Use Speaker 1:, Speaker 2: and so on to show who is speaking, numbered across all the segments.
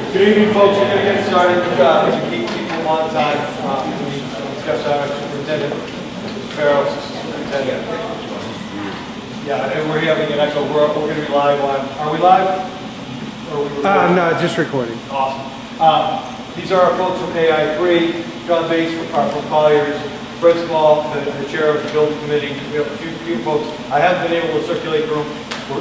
Speaker 1: Good evening, folks. We're going to get started to keep people on time. We discuss our superintendent, Mr. Farrow, superintendent. Yeah, and we're having an echo. We're going to be live on. Are we live? Or are we
Speaker 2: no, just recording.
Speaker 1: Awesome. These are our folks from AI3. John Bates from Colliers. Fred Small, the chair of the building committee. We have a few folks. I haven't been able to circulate the room.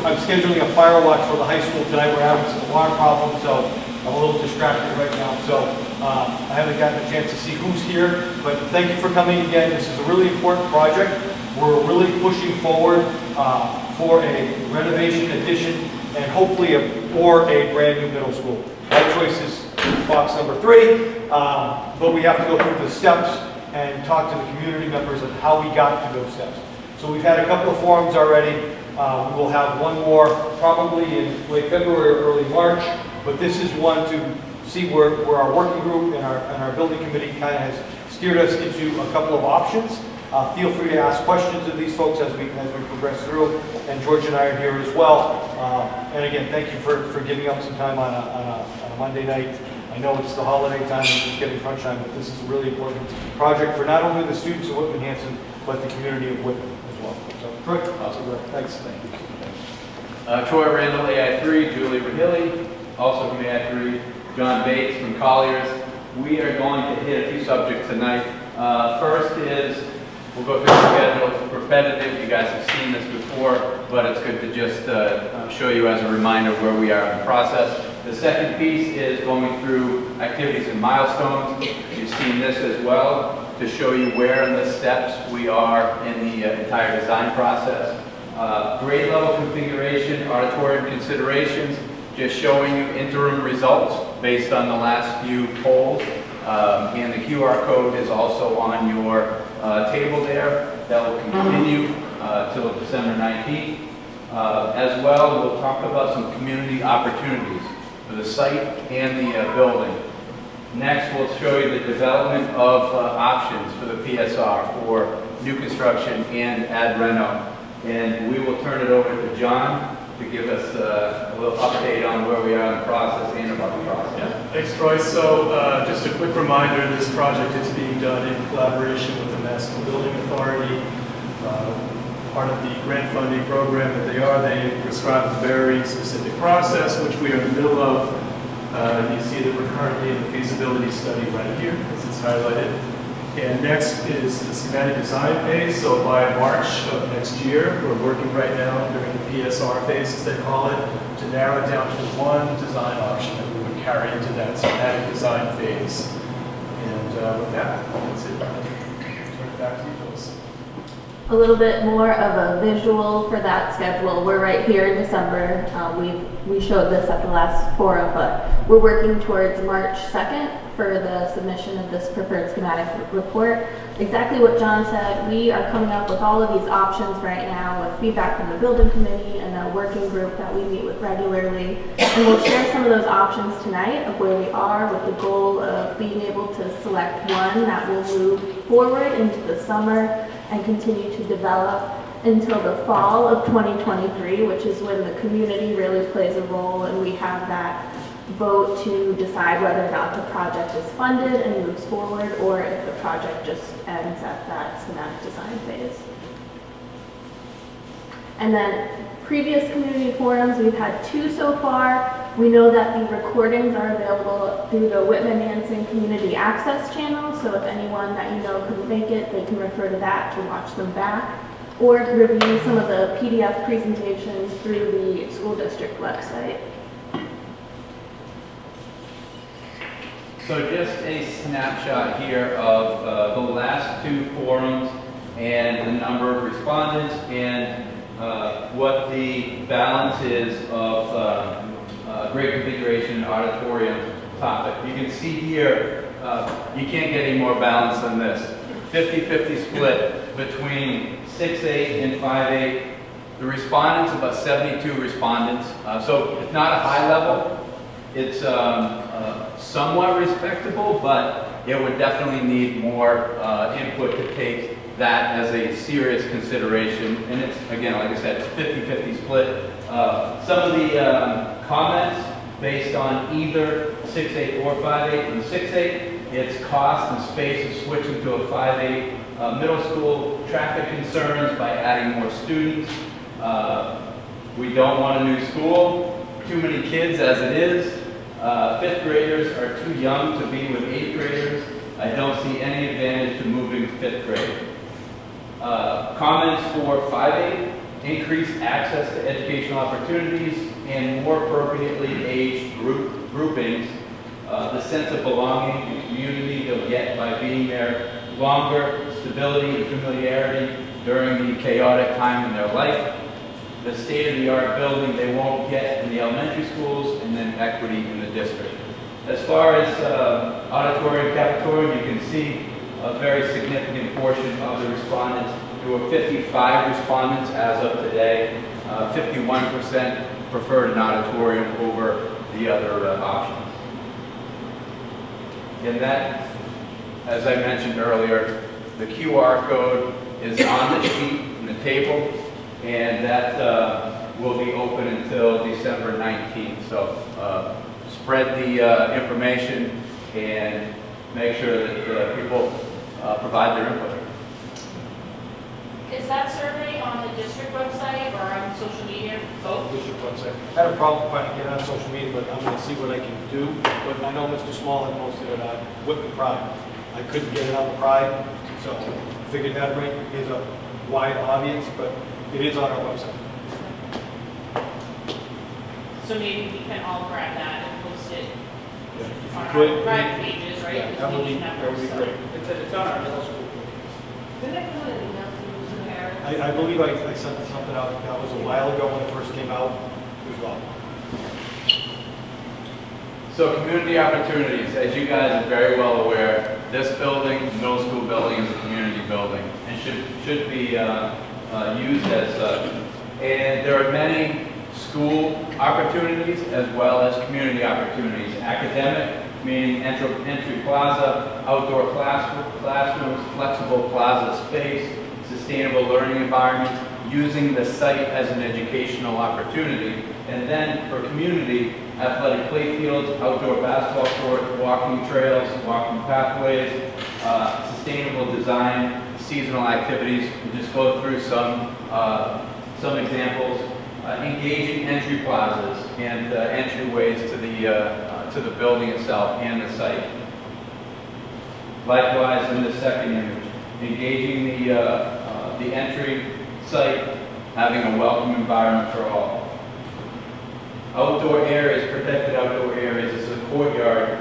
Speaker 1: I'm scheduling a fire watch for the high school tonight. We're having some alarm problems, so I'm a little distracted right now. So I haven't gotten a chance to see who's here, but thank you for coming again. This is a really important project. We're really pushing forward for a renovation, addition, and hopefully a brand new middle school. My choice is box number 3, but we have to go through the steps and talk to the community members of how we got to those steps. So we've had a couple of forums already. We will have one more probably in late February or early March, but this is one to see where our working group and our building committee kind of has steered us into a couple of options. Feel free to ask questions of these folks as we progress through, and George and I are here as well. And again, thank you for giving up some time on a Monday night. I know it's the holiday time and it's getting crunch time, but this is a really important project for not only the students of Whitman-Hanson, but the community of Whitman as well. So, Troy, thanks. Thank you.
Speaker 3: Troy Randall, AI3, Julie Rahilly, also from AI3, John Bates from Colliers. We are going to hit a few subjects tonight. First is, we'll go through the schedule. It's repetitive. You guys have seen this before, but it's good to just show you as a reminder where we are in the process. The second piece is going through activities and milestones. You've seen this as well to show you where in the steps we are in the entire design process. Grade level configuration, auditorium considerations, just showing you interim results based on the last few polls. And the QR code is also on your table there. That will continue till December 19th. As well, we'll talk about some community opportunities for the site and the building. Next, we'll show you the development of options for the PSR for new construction and ad reno. And we will turn it over to John to give us a little update on where we are in the process and about the process.
Speaker 4: Yeah, thanks, Troy. So just a quick reminder, this project is being done in collaboration with the National Building Authority. Part of the grant funding program that they prescribe a very specific process, which we are in the middle of. You see that we're currently in the feasibility study right here, as it's highlighted. And next is the schematic design phase. So by March of next year, we're working right now during the PSR phase, as they call it, to narrow it down to one design option that we would carry into that schematic design phase. And with that, that's it. Turn it back to you, Phyllis.
Speaker 5: A little bit more of a visual for that schedule. We're right here in December. We showed this at the last forum, but we're working towards March 2nd for the submission of this preferred schematic report. Exactly what John said, we are coming up with all of these options right now with feedback from the building committee and a working group that we meet with regularly. And we'll share some of those options tonight of where we are with the goal of being able to select one that will move forward into the summer and continue to develop until the fall of 2023, which is when the community really plays a role and we have that vote to decide whether or not the project is funded and moves forward, or if the project just ends at that schematic design phase. And then previous community forums, we've had 2 so far. We know that the recordings are available through the Whitman-Hanson Community Access channel, so if anyone that you know couldn't make it, they can refer to that to watch them back, or review some of the PDF presentations through the school district website.
Speaker 3: So just a snapshot here of the last 2 forums and the number of respondents and what the balance is of grade configuration and auditorium topic. You can see here, you can't get any more balance than this. 50-50 split between 6-8 and 5-8. The respondents, about 72 respondents. So it's not a high level. It's somewhat respectable, but it would definitely need more input to take that as a serious consideration. And it's, again, like I said, it's 50-50 split. Some of the comments based on either 6/8 or 5/8. In the 6/8, it's cost and space of switching to a 5/8. Middle school traffic concerns by adding more students. We don't want a new school, too many kids as it is. 5th graders are too young to be with 8th graders. I don't see any advantage to moving 5th grade. Comments for 5/8, increased access to educational opportunities and more appropriately aged groupings. The sense of belonging and community they'll get by being there longer, stability and familiarity during the chaotic time in their life. The state-of-the-art building they won't get in the elementary schools, and then equity in the district. As far as auditorium, cafeteria, you can see a very significant portion of the respondents. There were 55 respondents as of today. 51% preferred an auditorium over the other options. And that, as I mentioned earlier, the QR code is on the sheet in the table, and that will be open until December 19th. So spread the information and make sure that people provide their input.
Speaker 2: Is that survey on the district website or on social media? Both?
Speaker 1: District website. I had a problem trying to get on social media, but I'm going to see what I can do. But I know Mr. Small had posted it on Whitman Pride. I couldn't get it on the Pride, so I figured that right is a wide audience, but it is on our website.
Speaker 2: So maybe we can all grab that and post it
Speaker 1: Yeah.
Speaker 2: on
Speaker 1: Could-
Speaker 2: our private pages, right?
Speaker 1: Yeah,
Speaker 2: With
Speaker 1: that would be
Speaker 2: meeting numbers, so.
Speaker 1: great.
Speaker 6: It's on our middle school.
Speaker 2: Didn't I put an email to Eric?
Speaker 1: I believe I sent something out, that was a while ago when it first came out as well.
Speaker 3: So community opportunities, as you guys are very well aware, this building, the middle school building, is a community building and should be used as such. And there are many school opportunities as well as community opportunities. Academic, meaning entry plaza, outdoor classrooms, flexible plaza space, sustainable learning environments, using the site as an educational opportunity. And then for community, athletic play fields, outdoor basketball courts, walking trails, walking pathways, sustainable design, seasonal activities. We'll just go through some examples. Engaging entry plazas and entryways to the building itself and the site. Likewise, in the second image, engaging the entry site, having a welcome environment for all. Outdoor areas, protected outdoor areas, this is a courtyard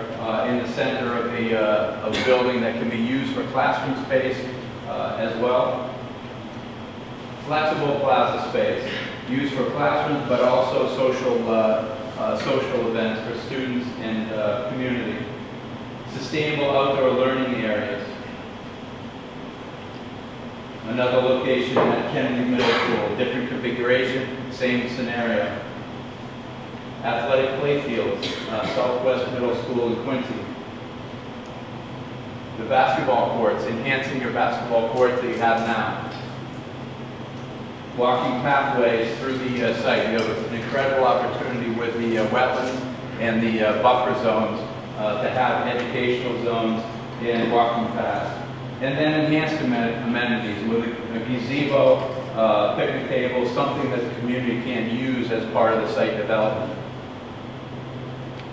Speaker 3: in the center of a building that can be used for classroom space as well. Flexible plaza space, used for classrooms, but also social events for students and community. Sustainable outdoor learning areas. Another location at Kennedy Middle School, different configuration, same scenario. Athletic play fields, Southwest Middle School in Quincy. The basketball courts, enhancing your basketball courts that you have now. Walking pathways through the site. You have an incredible opportunity with the wetlands and the buffer zones to have educational zones and walking paths. And then enhanced amenities with a gazebo, picnic table, something that the community can use as part of the site development.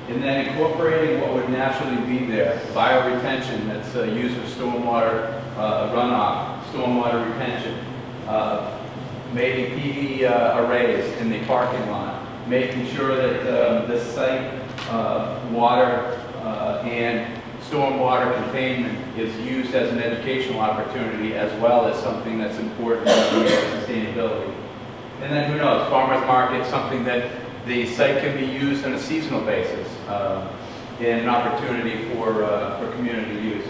Speaker 3: And then incorporating what would naturally be there, bioretention that's used for stormwater runoff, stormwater retention, maybe PV arrays in the parking lot, making sure that the site water and stormwater containment is used as an educational opportunity as well as something that's important to sustainability. And then who knows, farmers market, something that the site can be used on a seasonal basis and an opportunity for community use.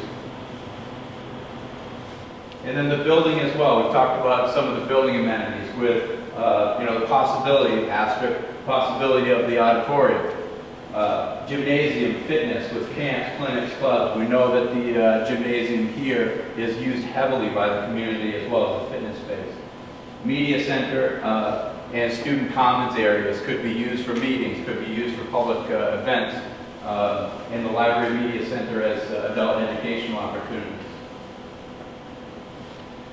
Speaker 3: And then the building as well. We talked about some of the building amenities with the possibility of the auditorium, gymnasium, fitness with camps, clinics, clubs. We know that the gymnasium here is used heavily by the community as well as a fitness space. Media center and student commons areas could be used for meetings, could be used for public events. and the Library Media Center as adult educational opportunities.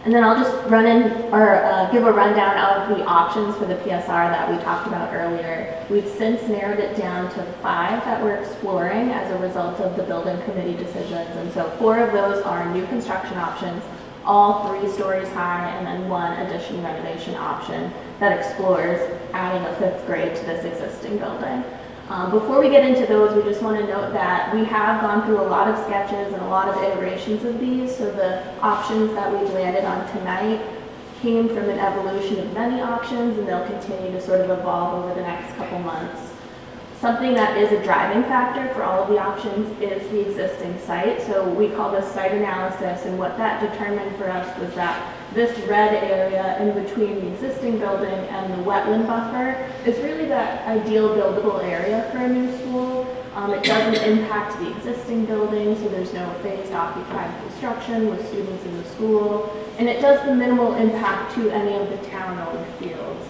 Speaker 5: And then I'll just run in or give a rundown of the options for the PSR that we talked about earlier. We've since narrowed it down to 5 that we're exploring as a result of the building committee decisions. And so 4 of those are new construction options, all 3 stories high, and then 1 addition renovation option that explores adding a 5th grade to this existing building. Before we get into those, we just want to note that we have gone through a lot of sketches and a lot of iterations of these, so the options that we've landed on tonight came from an evolution of many options, and they'll continue to sort of evolve over the next couple months. Something that is a driving factor for all of the options is the existing site, so we call this site analysis, and what that determined for us was that this red area in between the existing building and the wetland buffer is really that ideal buildable area for a new school. It doesn't impact the existing building, so there's no phased occupied construction with students in the school, and it does the minimal impact to any of the town-owned fields.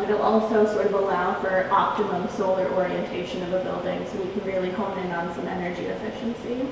Speaker 5: It'll also sort of allow for optimum solar orientation of a building, so we can really hone in on some energy efficiency.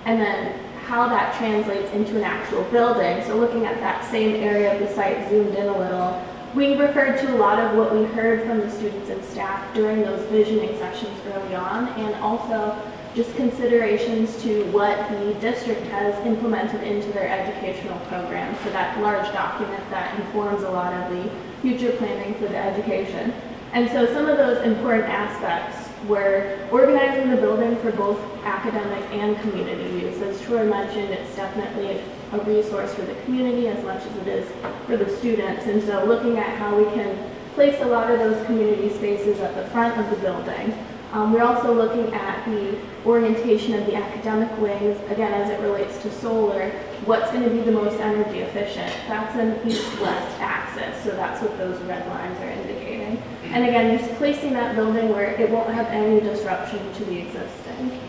Speaker 5: And then how that translates into an actual building. So looking at that same area of the site zoomed in a little, we referred to a lot of what we heard from the students and staff during those visioning sessions early on, and also just considerations to what the district has implemented into their educational program. So that large document that informs a lot of the future planning for the education. And so some of those important aspects were organizing the building for both academic and community use. As Troy mentioned, it's definitely a resource for the community as much as it is for the students. And so looking at how we can place a lot of those community spaces at the front of the building. We're also looking at the orientation of the academic wings, again, as it relates to solar, what's going to be the most energy efficient. That's an east-west axis, so that's what those red lines are indicating. And again, just placing that building where it won't have any disruption to the existing.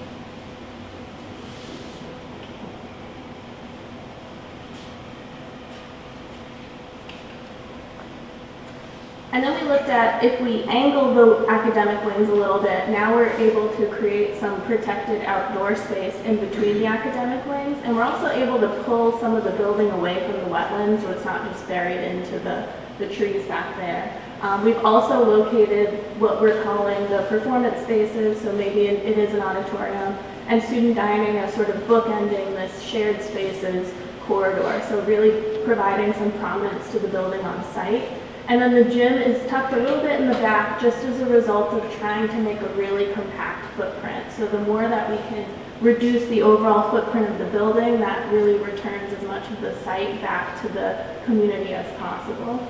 Speaker 5: And then we looked at if we angle the academic wings a little bit, now we're able to create some protected outdoor space in between the academic wings. And we're also able to pull some of the building away from the wetlands so it's not just buried into the trees back there. We've also located what we're calling the performance spaces, so maybe it is an auditorium, and student dining as sort of bookending this shared spaces corridor, so really providing some prominence to the building on site. And then the gym is tucked a little bit in the back just as a result of trying to make a really compact footprint. So the more that we can reduce the overall footprint of the building, that really returns as much of the site back to the community as possible.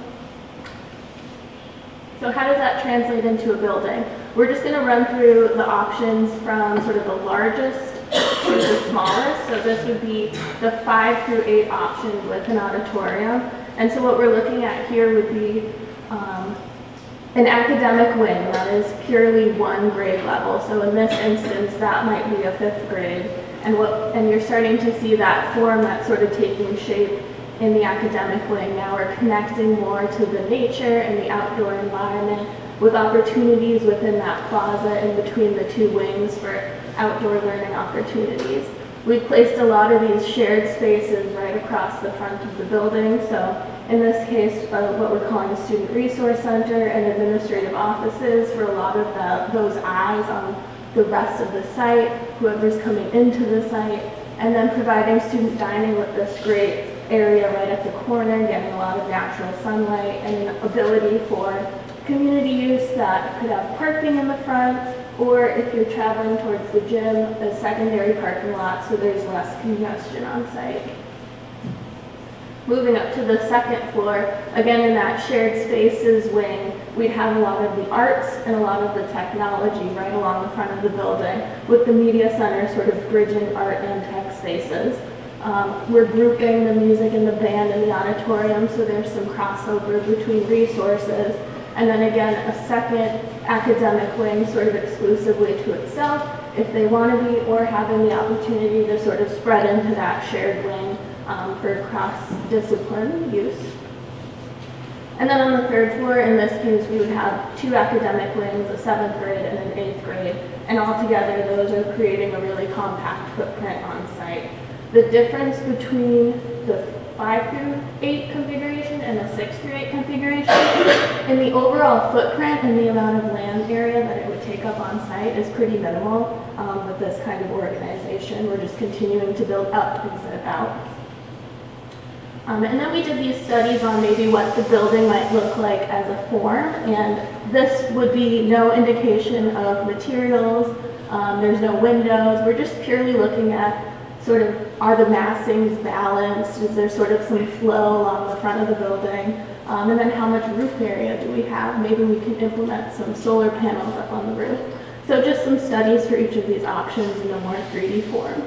Speaker 5: So how does that translate into a building? We're just going to run through the options from sort of the largest to the smallest. So this would be the 5 through 8 option with an auditorium. And so what we're looking at here would be an academic wing that is purely 1 grade level. So in this instance, that might be a 5th grade. And you're starting to see that form that's sort of taking shape in the academic wing. Now we're connecting more to the nature and the outdoor environment with opportunities within that plaza in between the 2 wings for outdoor learning opportunities. We've placed a lot of these shared spaces right across the front of the building. So in this case, what we're calling a student resource center and administrative offices for a lot of those eyes on the rest of the site, whoever's coming into the site, and then providing student dining with this great area right at the corner, getting a lot of natural sunlight and an ability for community use that could have parking in the front, or if you're traveling towards the gym, a secondary parking lot so there's less congestion on site. Moving up to the 2nd floor, again in that shared spaces wing, we'd have a lot of the arts and a lot of the technology right along the front of the building, with the media center sort of bridging art and tech spaces. We're grouping the music and the band in the auditorium, so there's some crossover between resources. And then again, a 2nd academic wing sort of exclusively to itself, if they want to be, or having the opportunity to sort of spread into that shared wing for cross-discipline use. And then on the 3rd floor, in this case, we would have 2 academic wings, a 7th grade and an and 8th grade. And altogether, those are creating a really compact footprint on site. The difference between the 5 through 8 configuration and the 6 through 8 configuration in the overall footprint and the amount of land area that it would take up on site is pretty minimal with this kind of organization. We're just continuing to build up instead of out. And then we did these studies on maybe what the building might look like as a form, and this would be no indication of materials, there's no windows, we're just purely looking at sort of, are the massings balanced, is there sort of some flow along the front of the building, and then how much roof area do we have? Maybe we can implement some solar panels up on the roof. So just some studies for each of these options in a more 3D form.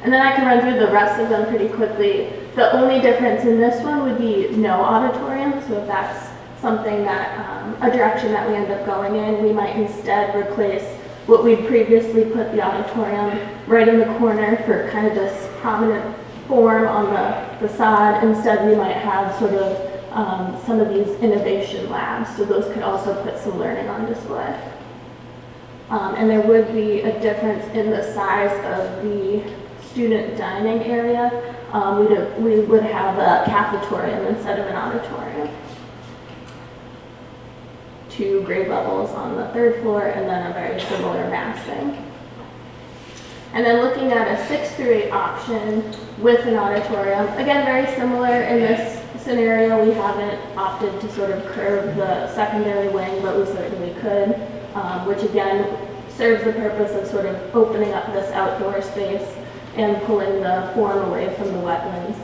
Speaker 5: And then I can run through the rest of them pretty quickly. The only difference in this one would be no auditorium, so if that's something that, a direction that we end up going in, we might instead replace what we'd previously put the auditorium right in the corner for kind of this prominent form on the facade. Instead, we might have sort of some of these innovation labs, so those could also put some learning on display. And there would be a difference in the size of the student dining area. We would have a cafetorium instead of an auditorium. 2 grade levels on the 3rd floor, and then a very similar massing. And then looking at a 6 through 8 option with an auditorium, again, very similar in this scenario. We haven't opted to sort of curve the secondary wing, but we certainly could, which again serves the purpose of sort of opening up this outdoor space and pulling the form away from the wetlands.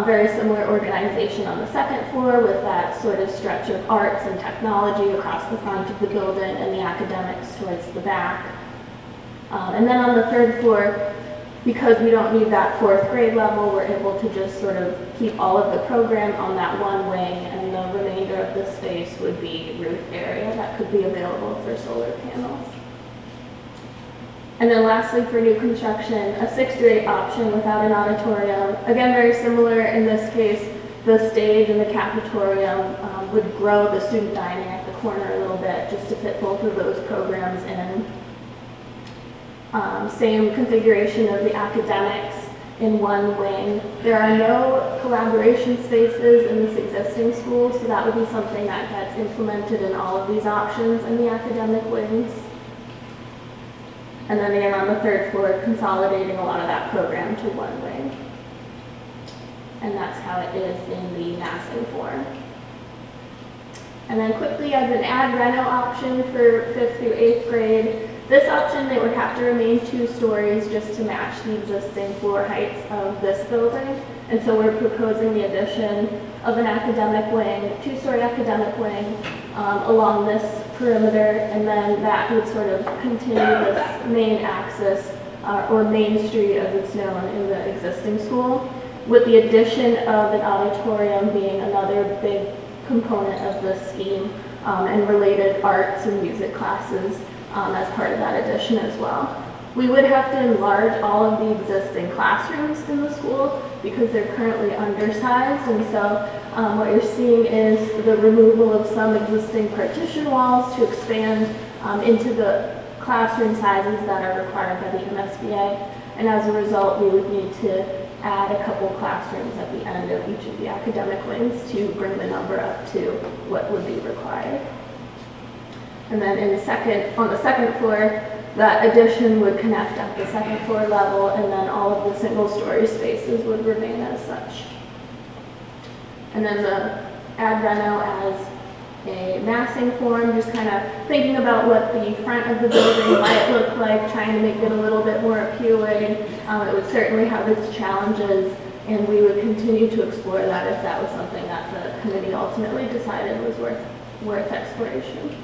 Speaker 5: Very similar organization on the 2nd floor with that sort of stretch of arts and technology across the front of the building and the academics towards the back. And then on the 3rd floor, because we don't need that 4th grade level, we're able to just sort of keep all of the program on that one wing, and the remainder of the space would be roof area that could be available for solar panels. And then lastly, for new construction, a 6 through 8 option without an auditorium. Again, very similar in this case, the stage and the cafetorium would grow the student dining at the corner a little bit just to fit both of those programs in. Same configuration of the academics in one wing. There are no collaboration spaces in this existing school, so that would be something that gets implemented in all of these options in the academic wings. And then again on the 3rd floor, consolidating a lot of that program to one wing. And that's how it is in the massing form. And then quickly as an ad reno option for 5th through 8th grade, this option, they would have to remain 2 stories just to match the existing floor heights of this building. And so we're proposing the addition of an academic wing, a 2-story academic wing along this perimeter, and then that would sort of continue this main axis or main street as it's known in the existing school, with the addition of an auditorium being another big component of the scheme and related arts and music classes as part of that addition as well. We would have to enlarge all of the existing classrooms in the school because they're currently undersized, and so what you're seeing is the removal of some existing partition walls to expand into the classroom sizes that are required by the MSBA, and as a result we would need to add a couple classrooms at the end of each of the academic wings to bring the number up to what would be required. And then on the 2nd floor, that addition would connect at the 2nd floor level, and then all of the single-story spaces would remain as such. And then the ad reno as a massing form, just kind of thinking about what the front of the building might look like, trying to make it a little bit more appealing. It would certainly have its challenges, and we would continue to explore that if that was something that the committee ultimately decided was worth exploration.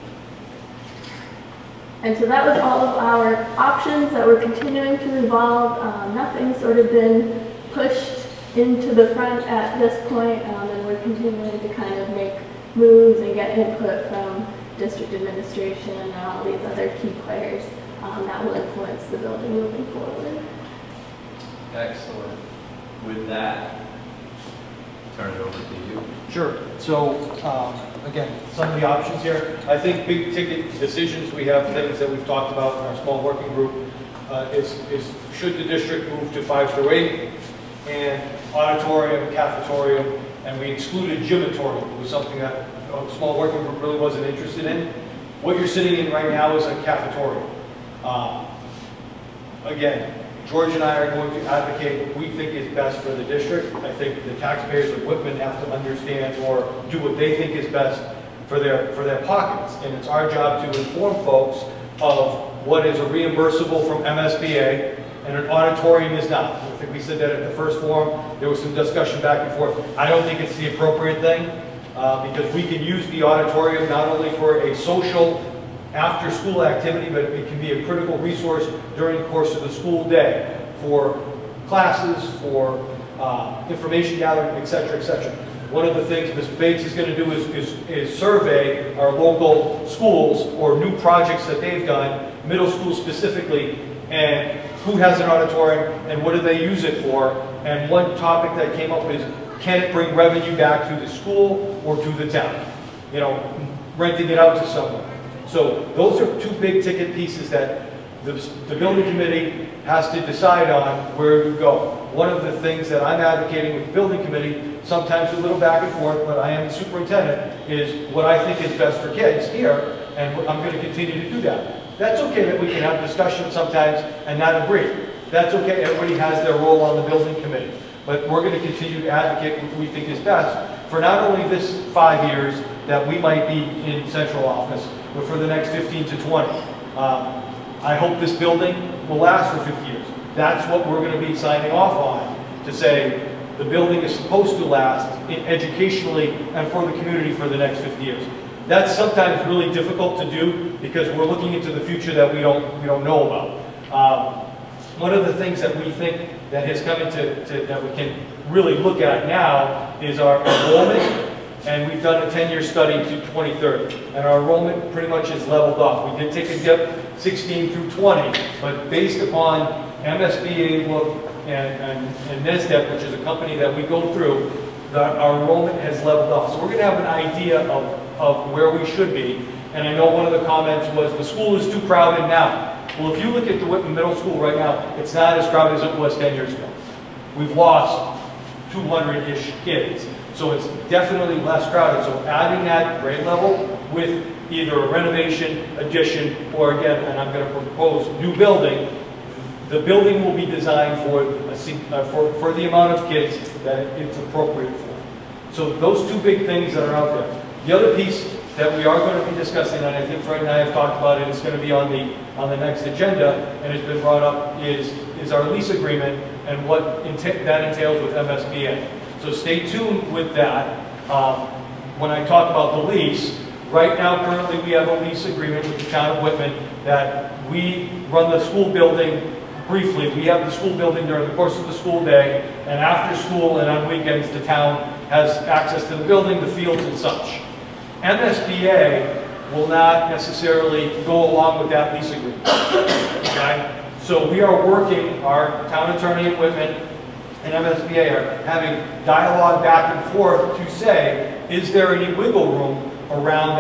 Speaker 5: And so that was all of our options that were continuing to evolve. Nothing's sort of been pushed into the front at this point, and we're continuing to kind of make moves and get input from district administration and all these other key players that will influence the building moving forward.
Speaker 3: Excellent. With that, turn it over to you.
Speaker 1: Sure. So again, some of the options here. I think big ticket decisions, we have things that we've talked about in our small working group, is should the district move to 5 through 8, and auditorium, cafetorium, and we excluded gymatorium. It was something that a small working group really wasn't interested in. What you're sitting in right now is a cafetorium. Again, George and I are going to advocate what we think is best for the district. I think the taxpayers of Whitman have to understand or do what they think is best for their pockets. And it's our job to inform folks of what is a reimbursable from MSBA and an auditorium is not. I think we said that at the first forum. There was some discussion back and forth. I don't think it's the appropriate thing because we can use the auditorium not only for a social after-school activity, but it can be a critical resource during the course of the school day for classes, for information gathering, et cetera, et cetera. One of the things Ms. Bates is going to do is survey our local schools or new projects that they've done, middle school specifically, and who has an auditorium and what do they use it for. And one topic that came up is, can it bring revenue back to the school or to the town? You know, renting it out to someone. So those are two big ticket pieces that the building committee has to decide on where to go. One of the things that I'm advocating with the building committee, sometimes a little back and forth, but I am the superintendent, is what I think is best for kids here, and I'm going to continue to do that. That's okay that we can have discussions sometimes and not agree. That's okay, everybody has their role on the building committee. But we're going to continue to advocate what we think is best for not only this 5 years that we might be in central office, but for the next 15 to 20. I hope this building will last for 50 years. That's what we're going to be signing off on, to say the building is supposed to last educationally and for the community for the next 50 years. That's sometimes really difficult to do because we're looking into the future that we don't know about. One of the things that we think that has come into that we can really look at now is our enrollment, and we've done a 10-year study to 2030, and our enrollment pretty much is leveled off. We did take a dip 16 through 20, but based upon MSBA look and NESDEP, which is a company that we go through, our enrollment has leveled off. So we're going to have an idea of where we should be. And I know one of the comments was the school is too crowded now. Well, if you look at the Whitman Middle School right now, it's not as crowded as it was 10 years ago. We've lost 200-ish kids. So it's definitely less crowded. So adding that grade level with either a renovation, addition, or again, and I'm going to propose new building, the building will be designed for the amount of kids that it's appropriate for. So those two big things that are out there. The other piece that we are going to be discussing, and I think Fred and I have talked about it, it's going to be on the next agenda, and it's been brought up, is our lease agreement and what that entails with MSBA. So stay tuned with that. When I talk about the lease, right now currently we have a lease agreement with the town of Whitman that we run the school building briefly. We have the school building during the course of the school day, and after school and on weekends the town has access to the building, the fields and such. MSBA will not necessarily go along with that lease agreement. Okay? So we are working, our town attorney at Whitman and MSBA are having dialogue back and forth to say, is there any wiggle room around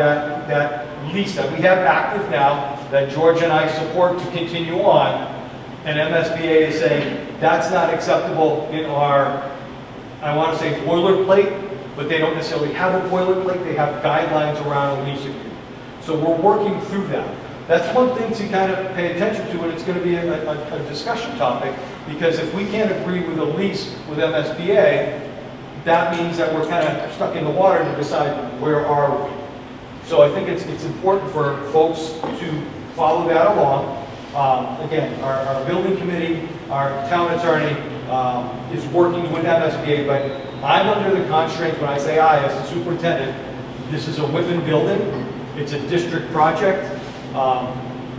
Speaker 1: that lease that we have active now that George and I support to continue on, and MSBA is saying that's not acceptable in our, I want to say boilerplate, but they don't necessarily have a boilerplate, they have guidelines around a lease agreement. So we're working through that. That's one thing to kind of pay attention to, and it's going to be a discussion topic, because if we can't agree with a lease with MSBA, that means that we're kind of stuck in the water to decide where are we. So I think it's important for folks to follow that along. Again, our building committee, our town attorney is working with MSBA, but I'm under the constraint when I say I, as the superintendent, this is a Whitman building, it's a district project,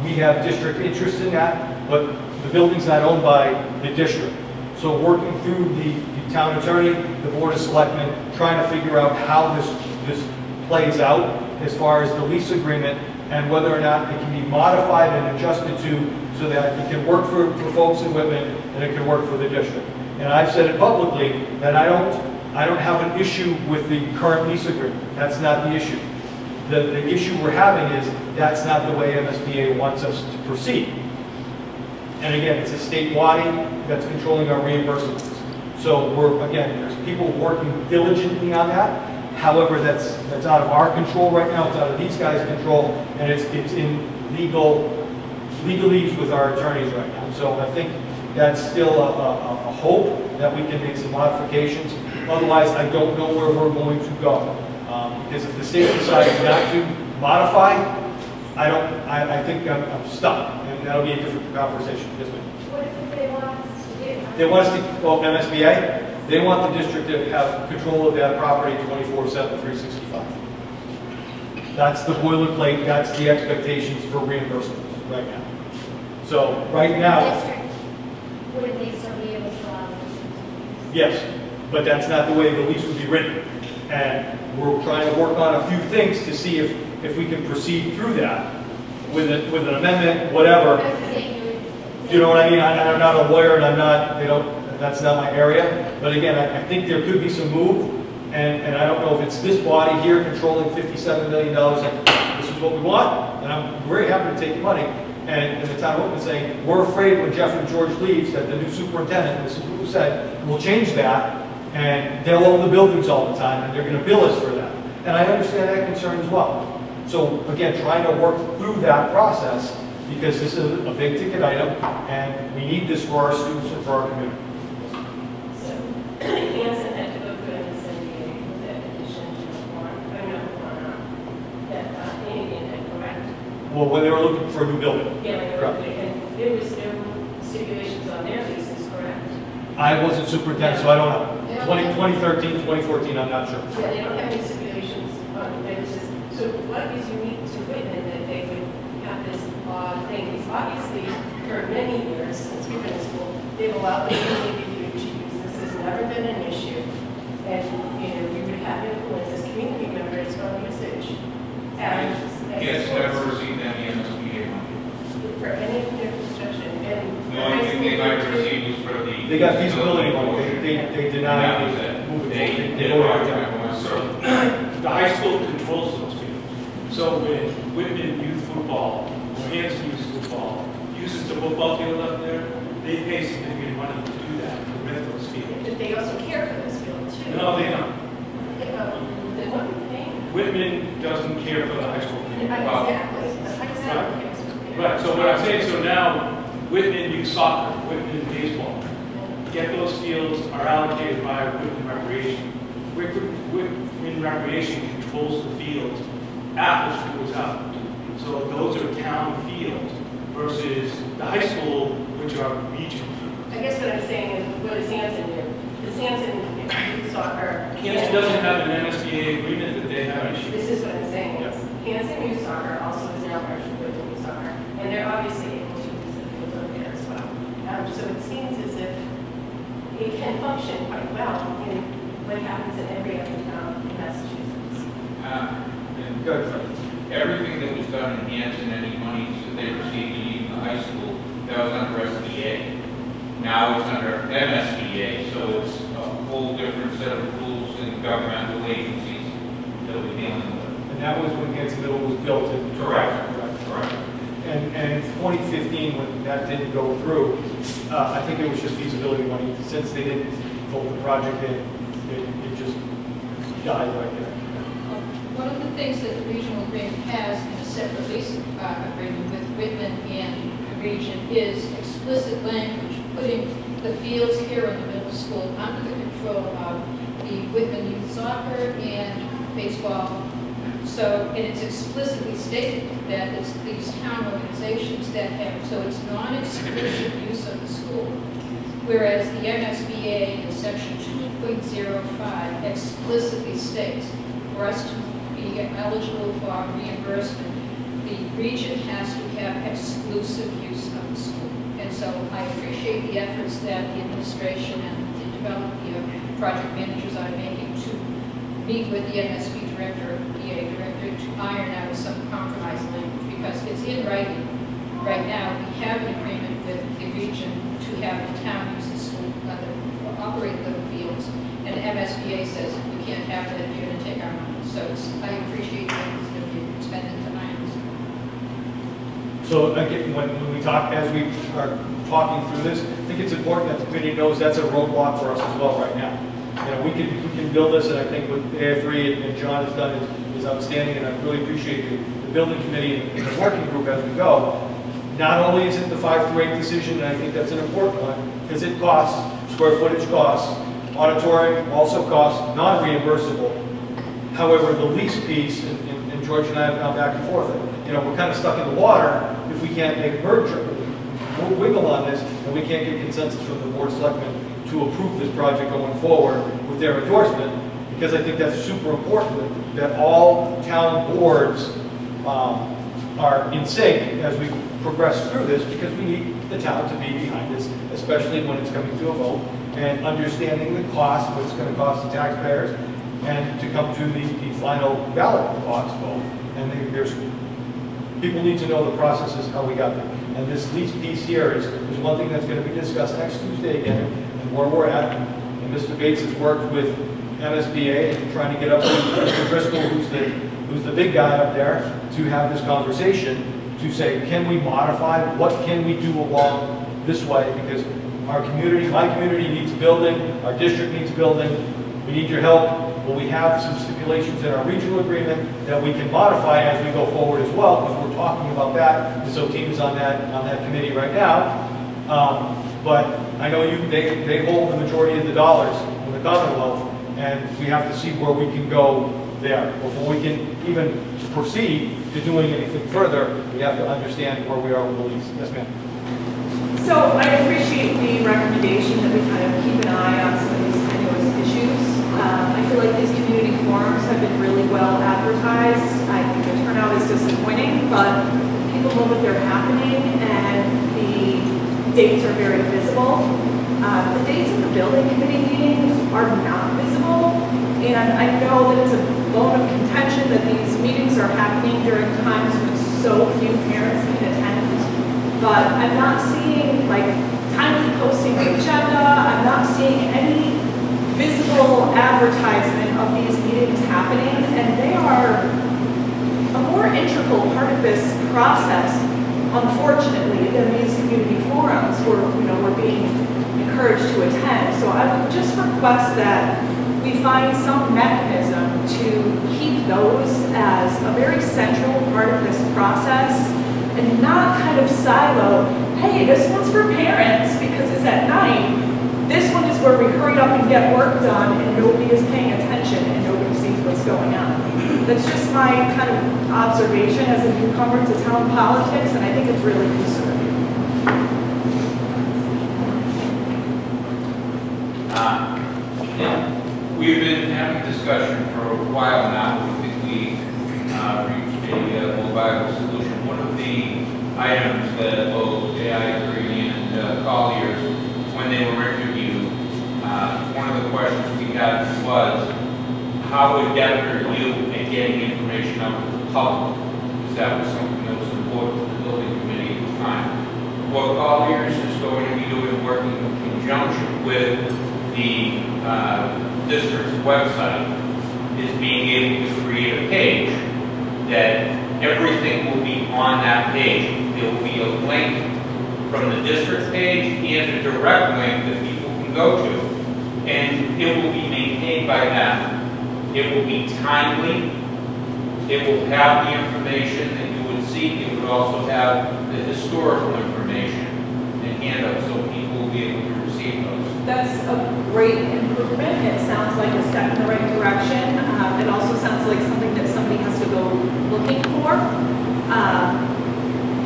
Speaker 1: we have district interest in that, but the building's not owned by the district. So working through the town attorney, the board of selectmen, trying to figure out how this plays out as far as the lease agreement and whether or not it can be modified and adjusted to so that it can work for folks in Whitman and it can work for the district. And I've said it publicly that I don't have an issue with the current lease agreement. That's not the issue. The issue we're having is that's not the way MSBA wants us to proceed. And again, it's a state body that's controlling our reimbursements. So there's people working diligently on that. However, that's out of our control right now. It's out of these guys' control, and it's in legalese with our attorneys right now. So I think that's still a hope that we can make some modifications. Otherwise, I don't know where we're going to go. Because if the state decides not to modify, I think I'm stuck, and that'll be a different conversation. Yes, ma'am.
Speaker 2: What if they want us to do?
Speaker 1: They want us to, well, MSBA, they want the district to have control of that property 24/7, 365. That's the boilerplate, that's the expectations for reimbursements right now. So right now,
Speaker 2: District, wouldn't they still be able to allow them?
Speaker 1: yes, but that's not the way the lease would be written. And we're trying to work on a few things to see if we can proceed through that with an amendment, whatever. You know what I mean? I'm not a lawyer, and I'm not, that's not my area. But again, I think there could be some move, and I don't know if it's this body here controlling $57 million, and this is what we want, and I'm very happy to take the money. And the town of Whitman saying, we're afraid when Jeff and George leaves that the new superintendent, this is what we said, will change that, and they'll own the buildings all the time, and they're going to bill us for that. And I understand that concern as well. So again, trying to work through that process, because this is a big ticket item, and we need this for our students and for our community.
Speaker 6: So, Hanson had to go through an SNDA with that addition to the form, that Indian had, correct?
Speaker 1: Well, when they were looking for a new building.
Speaker 6: Yeah, like,
Speaker 1: Correct.
Speaker 6: and there was no stipulations on their leases, correct?
Speaker 1: I wasn't superintendent, so I don't know. 2013, 2014, I'm not sure.
Speaker 6: Yeah, they don't have any stipulations on their leases. So what is unique to Whitman that they would have this odd thing? Because obviously, for many years, since we've been in school, they've allowed the community to use this. Has never been an issue. And, we would have influence as community members on usage. And
Speaker 7: Yes, never received any MSBA money.
Speaker 6: for any of their construction. And
Speaker 7: The only thing they might receive was for the.
Speaker 1: They got feasibility money. They denied.
Speaker 7: That was it. They
Speaker 1: They voted it down.
Speaker 7: So,
Speaker 8: The high school controls those fields. So when Whitman Youth Football, or Hanson Youth Football, uses the football field up there, they pay significant money to do that, to rent those fields.
Speaker 6: but they also care for this field too.
Speaker 8: No, they don't.
Speaker 6: Then what are we paying?
Speaker 8: Whitman doesn't care for the high school field.
Speaker 6: Exactly. The high school cares for it.
Speaker 8: Right, so what I'm saying, so now Whitman Youth Soccer, Whitman Baseball, get those fields are allocated by Whitman Recreation. Whitman Recreation controls the fields after school is out. So those are town fields versus the high school, which are regional fields.
Speaker 6: I guess what I'm saying is, what does Hanson do? Does Hanson youth soccer?
Speaker 8: Hanson doesn't have an MSBA agreement that they have issued.
Speaker 6: This is what I'm saying, is Hanson youth soccer also is now merged with Whitman youth soccer, and they're obviously able to use the fields over there as well. So it seems as if it can function quite well in what happens in every other town in Massachusetts.
Speaker 7: and
Speaker 1: Good.
Speaker 7: everything that was done in Hanson, any monies that they received in the high school, that was under SBA. Now it's under MSBA, so it's a whole different set of rules and governmental agencies that we're dealing with.
Speaker 1: And that was when Hanson Middle was built in.
Speaker 7: Correct.
Speaker 1: Correct. And in 2015, when that didn't go through, I think it was just feasibility money. Since they didn't vote the project in, it just died right there.
Speaker 9: One of the things that the regional agreement has in a separate lease agreement with Whitman and the region is explicit language putting the fields here in the middle school under the control of the Whitman Youth Soccer and baseball. So, and it's explicitly stated that it's these town organizations that have, so it's non-exclusive use of the school. Whereas the MSBA in section 2.05 explicitly states for us to be eligible for reimbursement, the region has to have exclusive use of the school. And so I appreciate the efforts that the administration and the development project managers are making to meet with the MSB director, PA director, to iron out some compromise language, because it's in writing. Right now, we have an agreement with the region to have the town use the school, operate the fields, and the MSBA says we can't have that, you're going to take our money. So I appreciate that it's going to be
Speaker 1: So again, when we talk, as we are talking through this, I think it's important that the committee knows that's a roadblock for us as well right now. You know, we can build this, and I think what AI3 and John has done is outstanding, and I really appreciate the building committee and the working group as we go. Not only is it the 5-8 decision, and I think that's an important one, because it costs, square footage costs, auditorium also costs, non-reimbursable. However, the lease piece, and George and I have gone back and forth, you know, we're kind of stuck in the water if we can't make a merger, wiggle on this, and we can't get consensus from the board of selectmen to approve this project going forward with their endorsement, because I think that's super important that all town boards are in sync as we progress through this, because we need the town to be behind this, especially when it's coming to a vote, and understanding the cost, what it's going to cost the taxpayers, and to come to the final ballot box vote. And there's people need to know the processes, how we got there. And this lease piece here is one thing that's going to be discussed next Tuesday again, and where we're at. And Mr. Bates has worked with MSBA and trying to get up to Mr. Driscoll, who's the big guy up there, to have this conversation to say, can we modify? What can we do along this way? Because our community, my community needs building, our district needs building, we need your help. Well, we have some stipulations in our regional agreement that we can modify as we go forward as well, because we're talking about that. The SO team is on that committee right now. But I know they hold the majority of the dollars in the Commonwealth, and we have to see where we can go there. Before we can even proceed to doing anything further, we have to understand where we are with the lease. Yes, ma'am.
Speaker 10: So I appreciate the recommendation that we kind of keep an eye on some of these tenuous issues. I feel like these community forums have been really well advertised. I think the turnout is disappointing, but people know that they're happening, and the dates are very visible. The dates of the building committee meetings are not visible, and I know that it's a bone of contention that these meetings are happening during times when so few parents can attend. But I'm not seeing like timely posting of the agenda. I'm not seeing any visible advertisement of these meetings happening, and they are a more integral part of this process, unfortunately, than these community forums where we're being encouraged to attend. So I would just request that we find some mechanism to keep those as a very central part of this process, and not kind of silo, hey, this one's for parents because it's at night. This one is where we hurry up and get work done, and nobody is paying attention and nobody sees what's going on. That's just my kind of observation as a newcomer to town politics, and I think it's really concerning.
Speaker 7: We've been having discussion for a while now. We think we reached a more viable solution. One of the items that both AI3 and Colliers, when they were interviewed, one of the questions we had was, how adept are you at getting information out to the public? Because that was something that was important to the building committee at the time. What Colliers is going to be doing, working in conjunction with the district's website, is being able to create a page that everything will be on that page. There will be a link from the district page and a direct link that people can go to. And it will be maintained by them. It will be timely. It will have the information that you would seek. It would also have the historical information and handouts so people will be able to receive those.
Speaker 10: That's a great improvement. It sounds like a step in the right direction. It also sounds like something that somebody has to go looking for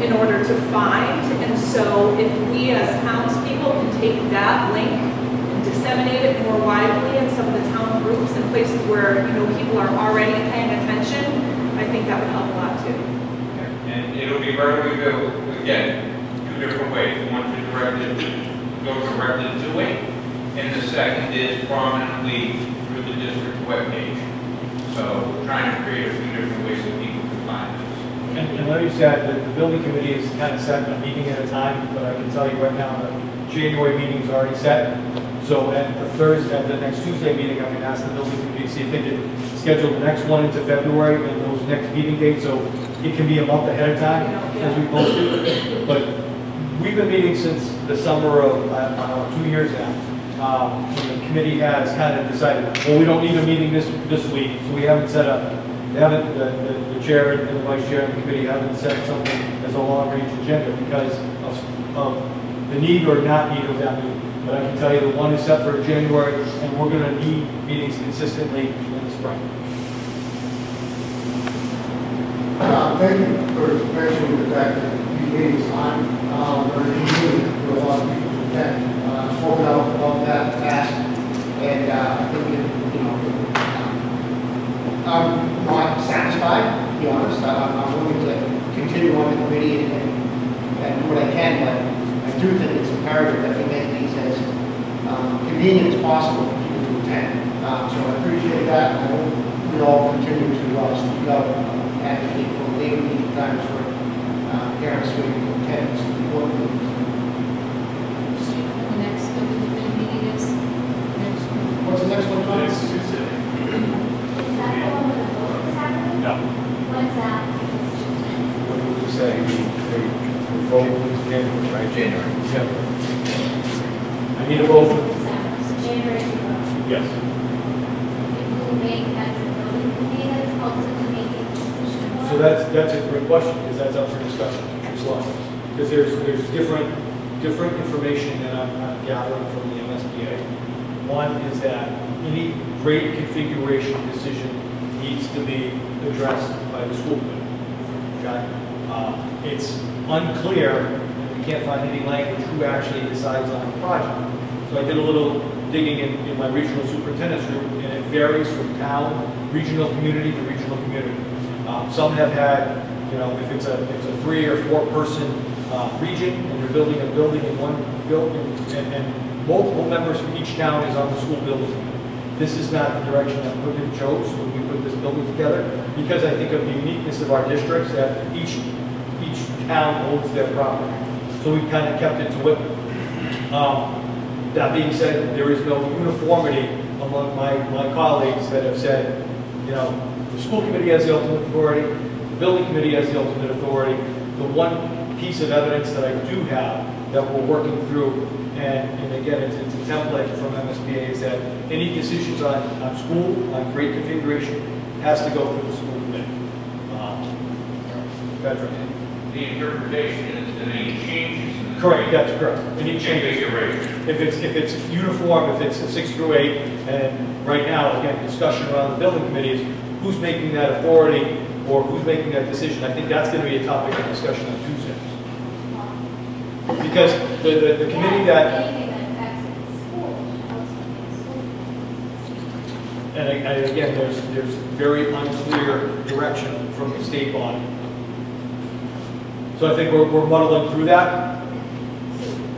Speaker 10: in order to find. And so if we as townspeople can take that link and disseminate it more widely in some of the town groups and places where people are already paying attention, I think that would help a lot too.
Speaker 7: And it'll be readily available, again, two different ways. One to go directly to it, and the second is prominently through the district webpage. So we're trying to create a few different ways that people can find this.
Speaker 1: And let me say that the building committee is kind of set a meeting at a time, but I can tell you right now the January meeting is already set. So at the next Tuesday meeting, I'm going to ask the building committee to see if they can schedule the next one into February and those next meeting dates. So it can be a month ahead of time as we post it. But we've been meeting since the summer of, I don't know, 2 years now. And the committee has kind of decided, well, we don't need a meeting this week, so we haven't set up, they haven't, the chair and the vice chair of the committee haven't set something as a long-range agenda because of the need or not need of that meeting. But I can tell you the one is set for January, and we're going to need meetings consistently in the spring.
Speaker 11: Thank you for mentioning the fact that these meetings are very convenient for a lot of people to attend. I've spoken out about that in the past, and I think, I'm not satisfied, to be honest. I'm willing to continue on the committee and do what I can, but I do think it's imperative that we make these as convenient as possible for people to attend. So I appreciate that, and I hope we all continue to speak up, advocate for later meeting times for parents who attend these important meetings.
Speaker 9: The next meeting is next week.
Speaker 11: What's the next one, Tom?
Speaker 4: Next Tuesday.
Speaker 12: Is that the one with the vote is happening?
Speaker 8: No.
Speaker 12: When is that?
Speaker 1: What did you say? The vote was January, right?
Speaker 3: January.
Speaker 1: Yeah. I need a vote.
Speaker 12: So January is the vote.
Speaker 1: Yes.
Speaker 12: It will make as a voting committee that's ultimately making the decision.
Speaker 1: So that's a great question, because that's up for discussion as well. Because there's different information that I'm gathering from the MSBA. One is that any grade configuration decision needs to be addressed by the school committee. Okay? It's unclear, and we can't find any language who actually decides on the project. So I did a little digging in my regional superintendent's group, and it varies from town, regional community to regional community. Some have had, if it's a 3 or 4 person region, and you're building a building in one building, and multiple members from each town is on the school building committee. This is not the direction that Whitman chose when we put this building together, because I think of the uniqueness of our districts, that each town owns their property. So we kind of kept it to Whitman. That being said, there is no uniformity among my colleagues that have said, the school committee has the ultimate authority, the building committee has the ultimate authority. The one piece of evidence that I do have that we're working through, and again, it's a template from MSBA, is that any decisions on school, on grade configuration, has to go through the school committee. Patrick?
Speaker 7: The interpretation is that any changes in the
Speaker 1: Correct, that's correct. Any changes.
Speaker 7: configuration.
Speaker 1: If it's uniform, if it's a 6 through 8, and right now, again, discussion around the building committee is who's making that authority or who's making that decision. I think that's going to be a topic of discussion on Tuesday. Because the committee that,
Speaker 12: Anything that affects the school, ultimately the school.
Speaker 1: and again, there's very unclear direction from the state body. So I think we're muddling through that.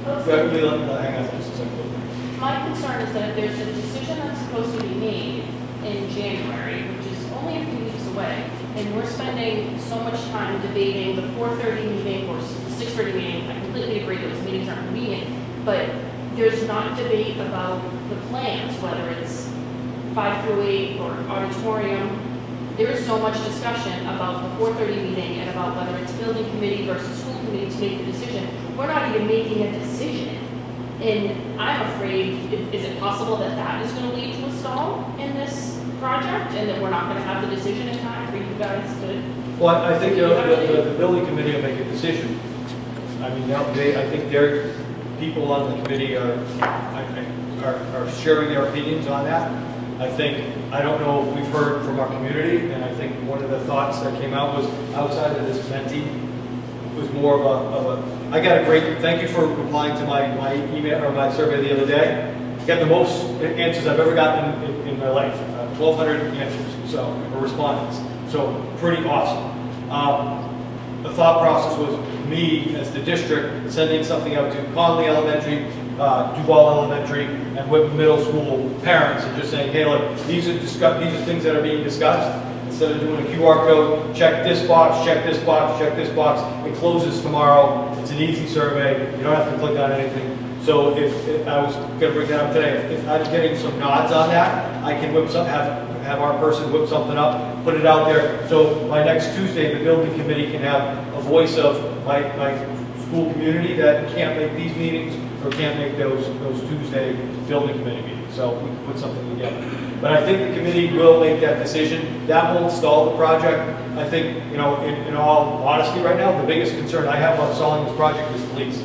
Speaker 1: Hang on just a second.
Speaker 2: My concern is that if there's a decision that's supposed to be made in January, which is only a few weeks away, and we're spending so much time debating the 4:30 meeting versus the 6:30 meeting, I completely agree those meetings aren't convenient, but there's not debate about the plans, whether it's 5 through 8 or auditorium. There is so much discussion about the 4:30 meeting and about whether it's building committee versus school committee to make the decision. We're not even making a decision. And I'm afraid, is it possible that that is going to lead to a stall in this project and that we're not going to have the decision in time for you guys to?
Speaker 1: Well, I think the building committee will make a decision. I mean, I think their people on the committee are sharing their opinions on that. I don't know if we've heard from our community, and I think one of the thoughts that came out was outside of this mentee was more of a I got a great, thank you for replying to my email or my survey the other day. Got the most answers I've ever gotten in my life, 1,200 answers, so, or respondents. So pretty awesome. The thought process was me as the district sending something out to Conley Elementary, Duval Elementary, and Whitman Middle School parents, and just saying, hey, look, these are things that are being discussed. Instead of doing a QR code, check this box, check this box, check this box. It closes tomorrow. It's an easy survey. You don't have to click on anything. So if I was going to bring that up today, if I'm getting some nods on that, I can whip some, have our person whip something up. put it out there. So by next Tuesday, the building committee can have a voice of my school community that can't make these meetings or can't make those Tuesday building committee meetings. So we can put something together. But I think the committee will make that decision. That won't stall the project. I think, you know, in all honesty right now, the biggest concern I have about stalling this project is police.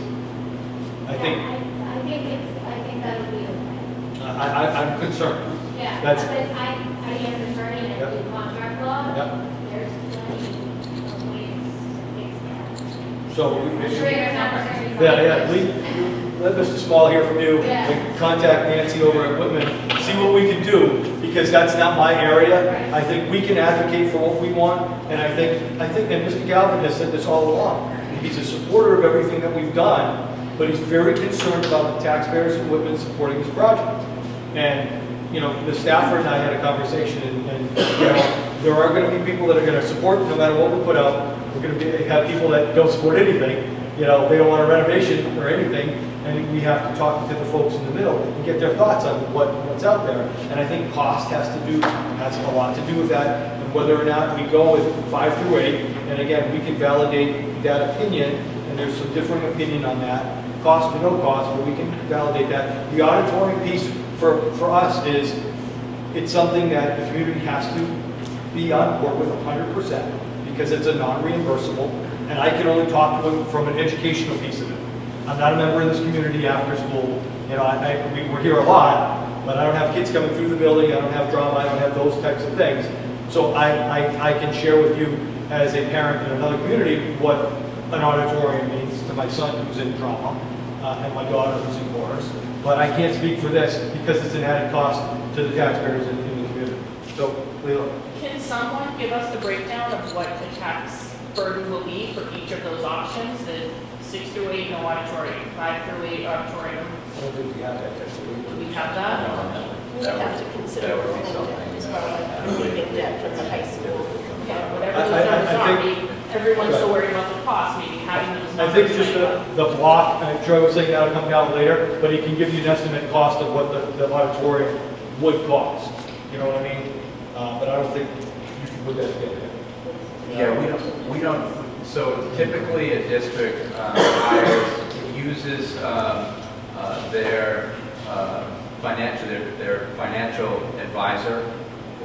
Speaker 1: I think
Speaker 12: that would be okay.
Speaker 1: I'm concerned.
Speaker 12: Yeah,
Speaker 1: That's-
Speaker 12: but I am attorney and I do contract law.
Speaker 1: Yep.
Speaker 12: There's plenty of ways to fix that.
Speaker 1: So
Speaker 12: I'm sure there's opportunities.
Speaker 1: yeah, let Mr. Small hear from you.
Speaker 12: Yeah.
Speaker 1: And contact Nancy over at Whitman. See what we can do, because that's not my area.
Speaker 12: Right.
Speaker 1: I think we can advocate for what we want, and I think, and Mr. Galvin has said this all along. He's a supporter of everything that we've done, but he's very concerned about the taxpayers of Whitman supporting this project. And, you know, the staffer and I had a conversation, and you know, there are going to be people that are going to support no matter what we put out. We're going to have people that don't support anything. You know, they don't want a renovation or anything, and we have to talk to the folks in the middle and get their thoughts on what's out there. And I think cost has a lot to do with that, and whether or not we go with 5 through 8. And again, we can validate that opinion, and there's some differing opinion on that, cost or no cost, but we can validate that. The auditorium piece for us is, it's something that the community has to be on board with 100%, because it's a non-reimbursable, and I can only talk to them from an educational piece of it. I'm not a member of this community after school. You know, we're here a lot, but I don't have kids coming through the building, I don't have drama, I don't have those types of things. So I can share with you as a parent in another community what an auditorium means to my son who's in drama and my daughter who's in chorus. But I can't speak for this because it's an added cost to the taxpayers in the community. So, Leila.
Speaker 2: Can someone give us the breakdown of what the tax burden will be for each of those options? The 6 through 8, no auditorium, 5 through 8 auditorium.
Speaker 1: I don't think we have that.
Speaker 2: Do we have that?
Speaker 6: We have to consider
Speaker 3: that would be
Speaker 6: all of
Speaker 3: something,
Speaker 6: that as well, like moving debt from the high school.
Speaker 2: Yeah, whatever
Speaker 1: I
Speaker 2: those numbers are,
Speaker 1: think-
Speaker 2: maybe everyone's so worried about the cost, maybe having those
Speaker 1: I
Speaker 2: numbers.
Speaker 1: think just
Speaker 2: laid out.
Speaker 1: the block, and Troy was saying that'll come down later, but he can give you an estimate cost of what the auditorium would cost. You know what I mean? But I don't think you can put that together.
Speaker 3: Yeah, we don't, so typically a district uses their financial advisor,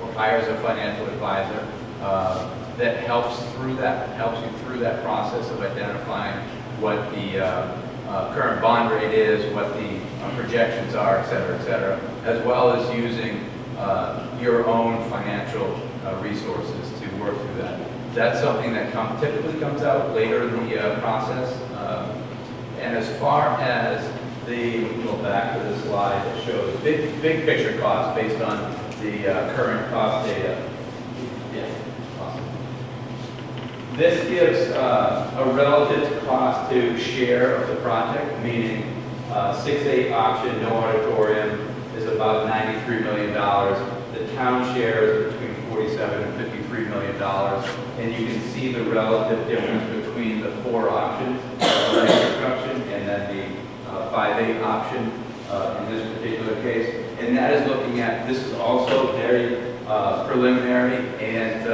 Speaker 3: or hires a financial advisor that helps you through that process of identifying what the current bond rate is, what the projections are, et cetera, as well as using your own financial resources to work through that. That's something that typically comes out later in the process. And as far as we can go back to the slide that shows big picture costs based on the current cost data. Yeah, awesome. This gives a relative cost to share of the project, meaning 6-8 auction, no auditorium, is about $93 million. The town share is between $47 and $53 million. And you can see the relative difference between the 4 options, construction, and then the 5-8 option in this particular case. And that is looking at, this is also very preliminary and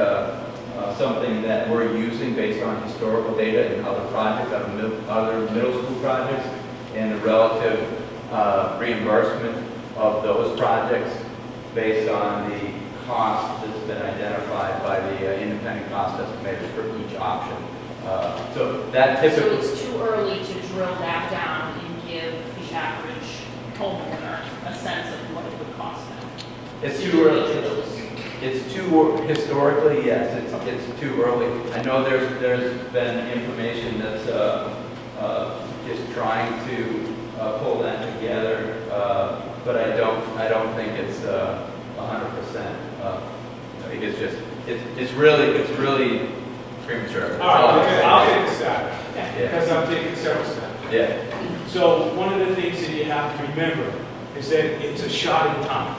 Speaker 3: something that we're using based on historical data and other projects, other middle school projects, and the relative reimbursement of those projects based on the cost that's been identified by the independent cost estimators for each option. So that typically...
Speaker 2: So it's too early to drill that down and give the average homeowner a sense of what it would cost them.
Speaker 3: It's too early. It's too, historically, yes, it's too early. I know there's been information that's just trying to pull that together, but I don't think it's 100%. I think it's really premature.
Speaker 8: All right, I'll take a stab, because I'm taking several steps.
Speaker 3: Yeah.
Speaker 8: So one of the things that you have to remember is that it's a shot in time.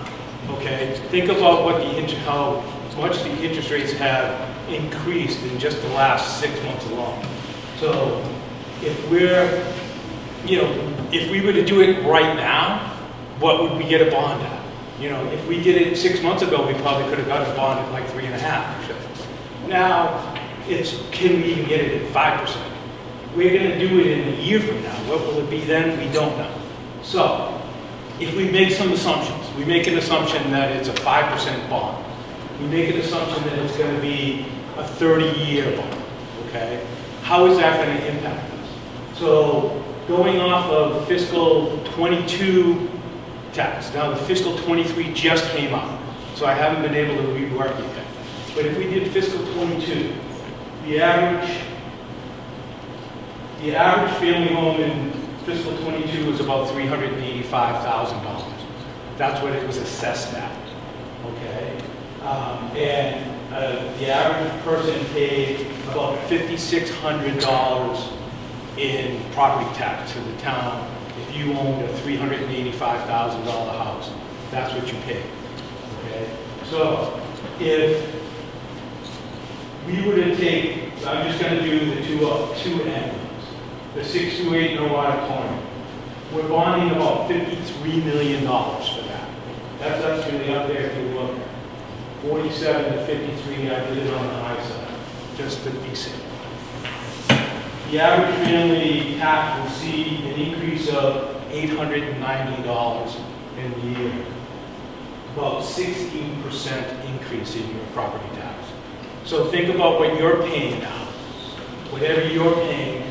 Speaker 8: Okay, think about how much the interest rates have increased in just the last 6 months alone. So if we were to do it right now, what would we get a bond at? You know, if we did it 6 months ago, we probably could have got a bond at like 3.5%. Now, can we even get it at 5%? We're going to do it in a year from now. What will it be then? We don't know. So, if we make some assumptions, we make an assumption that it's a 5% bond. We make an assumption that it's going to be a 30-year bond, okay? How is that going to impact us? So, going off of fiscal 22 tax, now the fiscal 23 just came out, so I haven't been able to rework it yet. But if we did fiscal 22, the average family home in fiscal 22 was about $385,000. That's what it was assessed at, okay? The average person paid about $5,600 in property tax to the town if you owned a $385,000 house. That's what you paid, okay? So if we were to take, I'm just going to do the two end ones, the 628 no auditorium. We're bonding about $53 million for that. That's actually up there if you look. 47 to 53, I did it on the high side, just to be safe. The average family tax will see an increase of $890 in the year. About 16% increase in your property tax. So think about what you're paying now. Whatever you're paying,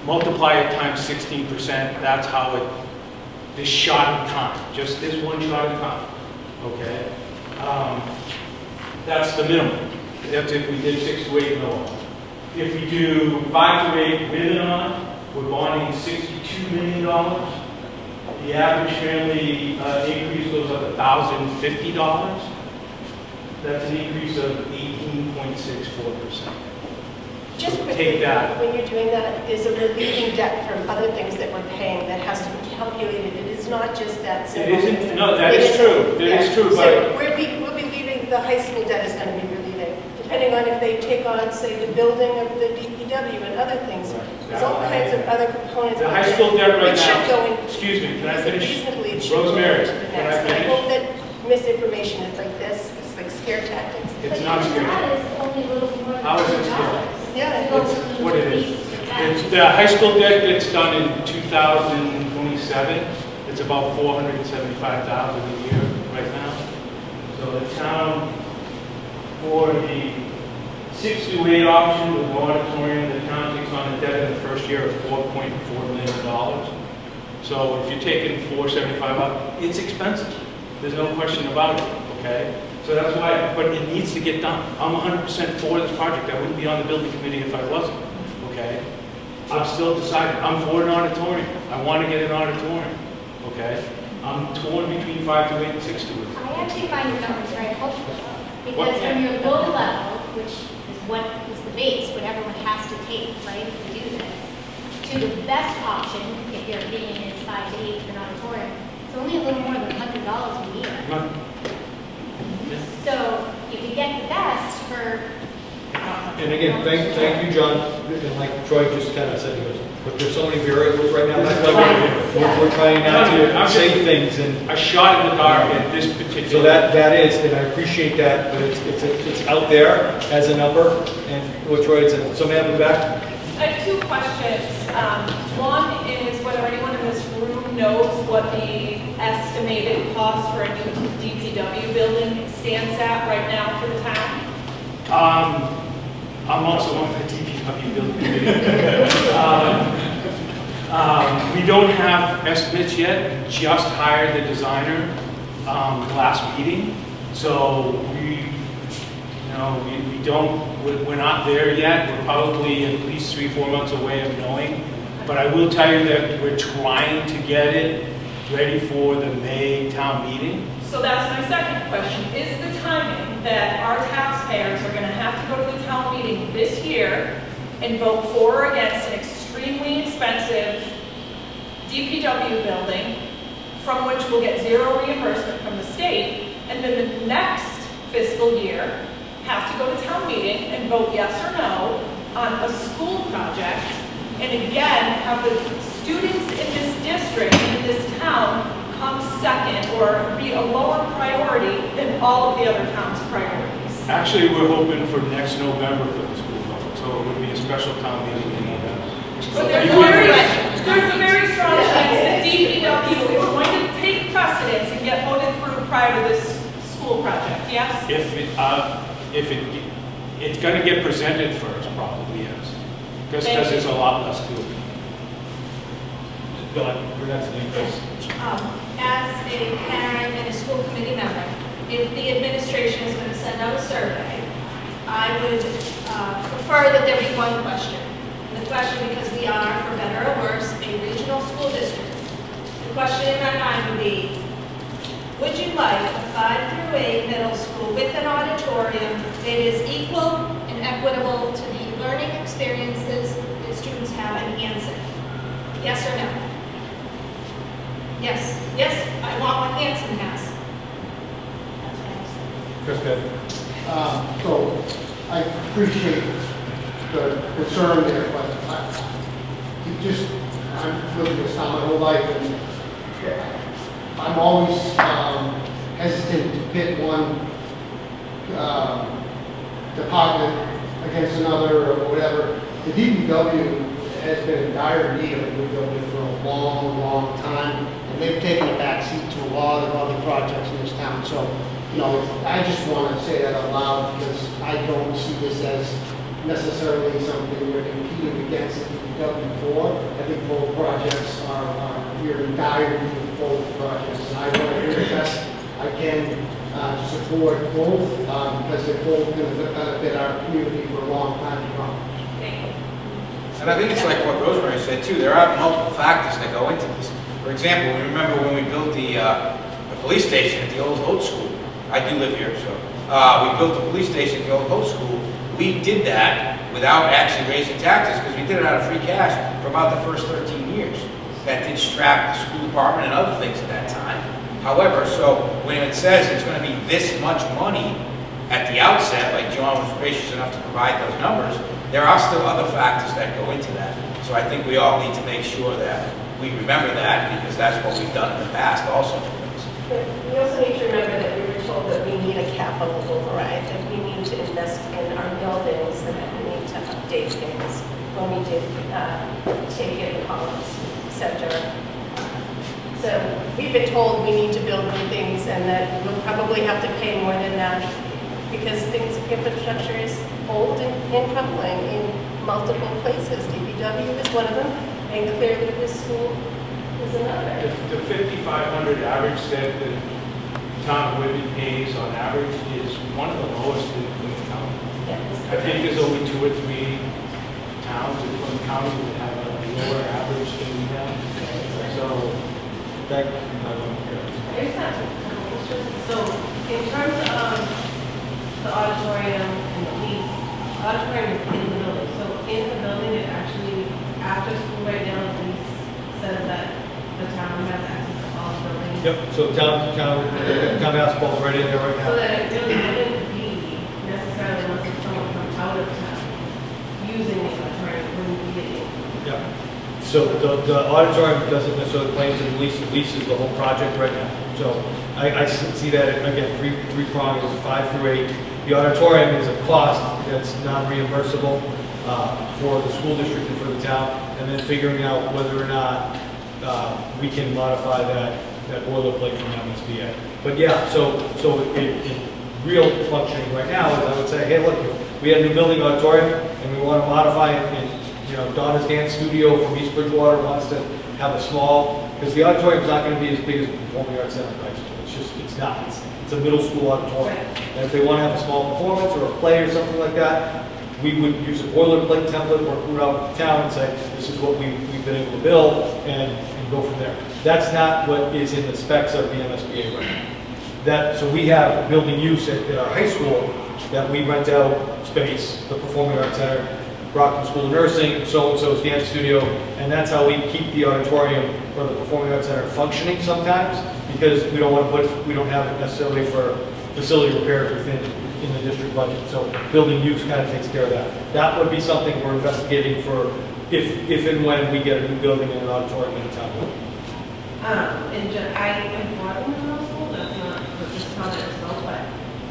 Speaker 8: multiply it times 16%, that's how it, this shot in time, just this one shot in time, okay? That's the minimum. That's if we did 6 to 8 no. If we do 5 to 8 with and on, we're bonding $62 million. The average family increase goes up $1,050. That's an increase of 18.64%.
Speaker 6: Just
Speaker 8: So
Speaker 6: quickly,
Speaker 8: take that.
Speaker 6: when you're doing that, is a relieving debt from other things that we're paying that has to be calculated. It is not just that
Speaker 8: It
Speaker 6: simple.
Speaker 8: isn't, no, that is true. That is true,
Speaker 6: So
Speaker 8: but
Speaker 6: we'll be leaving, the high school debt is going to be relieving, depending on if they take on, say, the building of the DPW and other things. There's all kinds of other components.
Speaker 8: the high school debt right
Speaker 6: It should go
Speaker 8: now,
Speaker 6: in.
Speaker 8: excuse me, can I finish?
Speaker 6: Reasonably, it should go
Speaker 8: Rosemary,
Speaker 6: into the
Speaker 8: can I
Speaker 6: next. I
Speaker 8: finish?
Speaker 6: hope that misinformation is like this. It's like scare tactics.
Speaker 8: It's not scary.
Speaker 12: That is only a little more than
Speaker 8: How is it
Speaker 12: $100.
Speaker 8: scary?
Speaker 6: Yeah.
Speaker 8: It's what it is. It's, the high school debt gets done in 2027. It's about $475,000 a year right now. So the town, for the 6 to 8 option with the auditorium, the town takes on a debt in the first year of $4.4 million. So if you're taking $475 out, it's expensive. There's no question about it, okay? So that's why, but it needs to get done. I'm 100% for this project. I wouldn't be on the building committee if I wasn't, okay? I'm still deciding. I'm for an auditorium. I want to get an auditorium, okay? I'm torn between 5 to 8 and 6 to 8.
Speaker 12: I actually find your numbers very helpful, because from your low level, which is what is the base, what everyone has to take, right, to do this, to the best option, if your opinion is 5 to 8 for an auditorium, it's only a little more than $100 a year. So you can get the best for.
Speaker 1: And again, thank you, John. And like Troy just kind of said, he goes, but there's so many variables right now. That's why we're trying not to say things and
Speaker 8: I shot in the dark at this particular.
Speaker 1: so that is, and I appreciate that, but it's out there as a number. And what Troy said. So ma'am, in the back.
Speaker 10: I have 2 questions. One is whether anyone in this room knows what the estimated cost for a new DPW building stands at right now for the town?
Speaker 8: I'm also on the DPW building committee. We don't have estimates yet. We just hired the designer last meeting, so we're not there yet. We're probably at least 3-4 months away of knowing. But I will tell you that we're trying to get it ready for the May town meeting.
Speaker 10: So that's my second question. Is the timing that our taxpayers are going to have to go to the town meeting this year and vote for or against an extremely expensive DPW building from which we'll get 0 reimbursement from the state, and then the next fiscal year have to go to town meeting and vote yes or no on a school project, and again have the students in this district, in this town, come second or be a lower priority than all of the other towns' priorities?
Speaker 8: Actually, we're hoping for next November for the school vote, so it would be a special town meeting in November.
Speaker 10: But there's a very strong chance that DPW is going to take precedence and get voted through prior to this school project, yes?
Speaker 8: It's going to get presented first, probably, yes. Because there's a lot less to it. Go ahead, we're not saying this.
Speaker 13: As a parent and a school committee member, if the administration is going to send out a survey, I would prefer that there be one question. The question, because we are, for better or worse, a regional school district. The question in my mind would be, would you like a 5 through 8 middle school with an auditorium that is equal and equitable to the learning experiences that students have, and answer? Yes or no? Yes. Yes, I want what Hanson has.
Speaker 1: Chris, good.
Speaker 11: So I appreciate the concern there, but I've lived in this town my whole life, and I'm always hesitant to pit one department against another or whatever. The DPW has been in dire need of a new building for a long, long time, and they've taken a back seat to a lot of other projects in this town. So, you know, I just want to say that out loud, because I don't see this as necessarily something we're competing against the DPW for. I think both projects we're in dire need of both projects, and I want to do the best I can to support both, because they're both going to benefit our community for a long time to come.
Speaker 14: And I think it's like what Rosemary said too, there are multiple factors that go into this. For example, we remember when we built the police station at the old Holt School. I do live here, so we built the police station at the old Holt School. We did that without actually raising taxes, because we did it out of free cash for about the first 13 years. That did strap the school department and other things at that time. However, so when it says it's going to be this much money at the outset, like John was gracious enough to provide those numbers, there are still other factors that go into that. So I think we all need to make sure that we remember that, because that's what we've done in the past also.
Speaker 6: But we also need to remember that we were told that we need a capital override, that we need to invest in our buildings, and that we need to update things when we did take in the Collins Center. So we've been told we need to build new things, and that we'll probably have to pay more than that, because infrastructure is old and crumbling in multiple places. DPW is one of them, and clearly this school is another.
Speaker 8: The 5,500 average that the town of Whitman pays on average is one of the lowest in the county.
Speaker 6: Yeah,
Speaker 8: I think there's only 2 or 3 towns in the county that have a lower average than we have. So, that,
Speaker 6: So, in terms of the auditorium and the lease, the auditorium is in the building. So, in the building, it actually, after school right now, the lease says that the town has access to all the buildings.
Speaker 1: Yep, so town basketball's right in there right
Speaker 6: So
Speaker 1: now.
Speaker 6: that it really wouldn't be necessarily unless it's someone from out of town using the auditorium, it wouldn't be it.
Speaker 1: Yeah. So the auditorium doesn't necessarily claim to the lease. The lease is the whole project right now. So I see that, again, three prongs, 5 through 8. The auditorium is a cost that's non-reimbursable for the school district and for the town, and then figuring out whether or not we can modify that boilerplate from MSBA. But yeah, so in real functioning right now is I would say, hey, look, if we had a new building auditorium and we want to modify it, and Donna's dance studio from East Bridgewater wants to have a small, because the auditorium is not going to be as big as the Performing Arts Center in high school. It's not. It's a middle school auditorium. And if they want to have a small performance or a play or something like that, we would use a boilerplate template, work throughout the town and say, this is what we've been able to build, and go from there. That's not what is in the specs of the MSBA right now. So we have building use at our high school that we rent out space, the Performing Arts Center, Brockton School of Nursing, so-and-so's dance studio, and that's how we keep the auditorium or the Performing Arts Center functioning sometimes, because we don't have it necessarily for facility repairs in the district budget. So building use kind of takes care of that. That would be something we're investigating for if and when we get a new building and an auditorium in the town.
Speaker 6: I brought them in middle school, that's not what this comment is about, but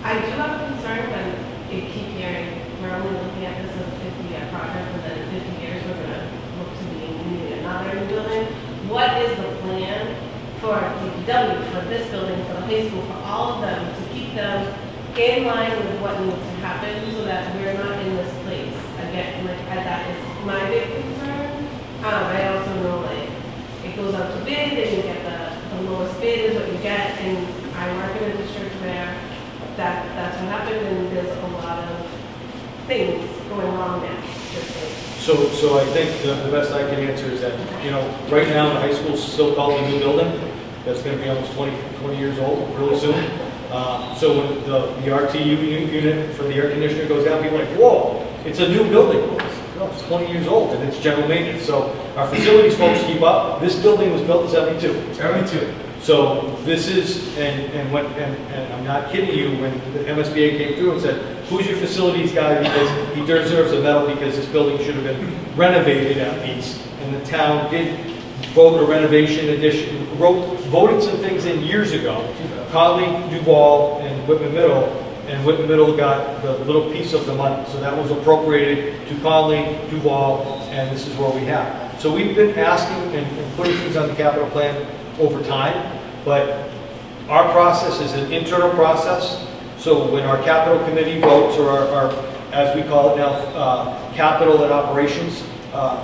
Speaker 6: I do have a concern when you keep hearing, we're only looking at this as a 50-year project, and then in 50 years, we're gonna look to be needing another new building. What is the plan for DPW, for this building, for the high school, for all of them, to keep them in line with what needs to happen, so that we're not in this place again? Like, that is my big concern. I also know, like, it goes out to bid, and you get the lowest bid is what you get, and I work in a district where that's what happened, and there's a lot of things going wrong now.
Speaker 1: So I think the best I can answer is that, you know, right now the high school's still called a new building. That's going to be almost 20 years old really soon. So when the RTU unit for the air conditioner goes down, people are like, whoa, it's a new building. No, it's 20 years old and it's general maintenance. So our facilities folks keep up. This building was built in 72. 72. So this is, and I'm not kidding you, when the MSBA came through and said, who's your facilities guy, because he deserves a medal because this building should have been renovated at least. And the town did vote a renovation addition, voted some things in years ago. Conley, Duval, and Whitman Middle, and Whitman Middle got the little piece of the money. So that was appropriated to Conley, Duval, and this is where we have. So we've been asking and putting things on the capital plan over time, but our process is an internal process. So when our capital committee votes, or our as we call it now, capital and operations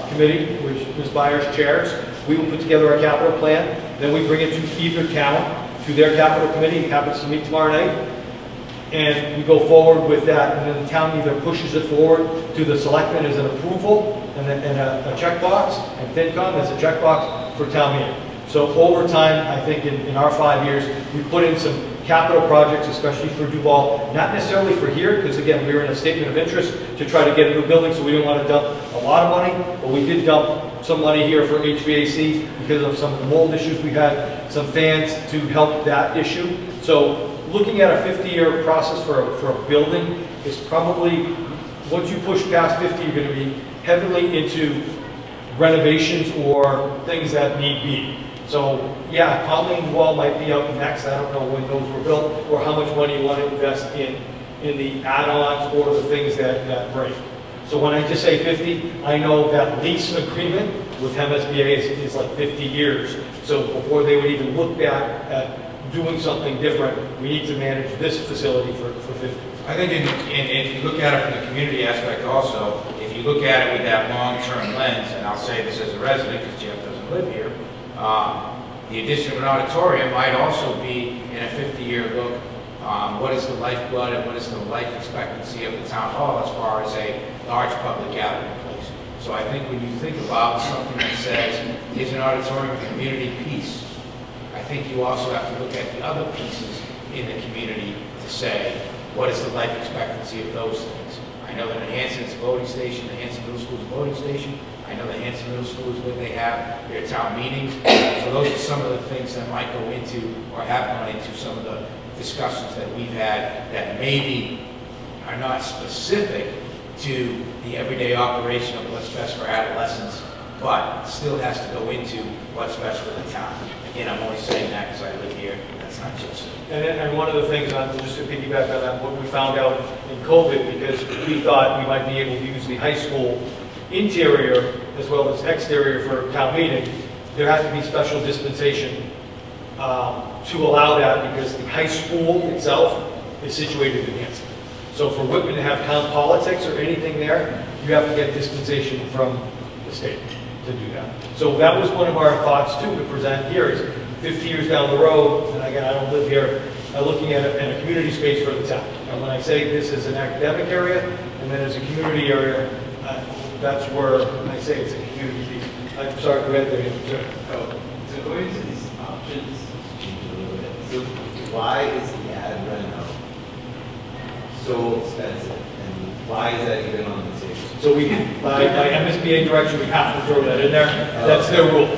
Speaker 1: committee, which Ms. Byers chairs, we will put together a capital plan. Then we bring it to either town, to their capital committee. It happens to meet tomorrow night. And we go forward with that, and then the town either pushes it forward to the selectmen as an approval and a checkbox, and FinCom as a checkbox for town meeting. So over time, I think in our 5 years, we put in some capital projects, especially for Duval, not necessarily for here, because again, we were in a statement of interest to try to get a new building, so we didn't want to dump a lot of money, but we did dump some money here for HVAC because of some of the mold issues we had, some fans to help that issue. So looking at a 50-year process for a building is probably, once you push past 50, you're going to be heavily into renovations or things that need be. So yeah, Conley Wall might be up next. I don't know when those were built or how much money you want to invest in the add-ons or the things that break. So when I just say 50, I know that lease agreement with MSBA is like 50 years. So before they would even look back at doing something different, we need to manage this facility for 50.
Speaker 14: I think if you look at it from the community aspect also, if you look at it with that long-term lens, and I'll say this as a resident because Jeff doesn't live here, the addition of an auditorium might also be in a 50-year look. What is the lifeblood and what is the life expectancy of the town hall as far as a large public gathering place? So I think when you think about something that says, is an auditorium a community piece? I think you also have to look at the other pieces in the community to say, what is the life expectancy of those things? I know that in Hanson it's a voting station, the Hanson Middle School is a voting station. I know that Hanson Middle School is where they have their town meetings. So those are some of the things that might go into, or have gone into some of the discussions that we've had that maybe are not specific to the everyday operation of what's best for adolescents, but still has to go into what's best for the town. Again, I'm only saying that because I live here. That's not just.
Speaker 1: And one of the things, just to piggyback on that, what we found out in COVID, because we thought we might be able to use the high school interior as well as exterior for town meeting, there had to be special dispensation to allow that because the high school itself is situated in Hanson. So for Whitman to have town politics or anything there, you have to get dispensation from the state to do that. So that was one of our thoughts too to present here is 50 years down the road, and again, I don't live here, looking at a community space for the town. And when I say this is an academic area and then as a community area, that's where I say it's a community piece. I'm sorry, go ahead there.
Speaker 15: So going to these options, change a little bit. So why is the ad reno so expensive? And why is that even on the table?
Speaker 1: So we, by MSBA direction, we have to throw that in there. That's their rule.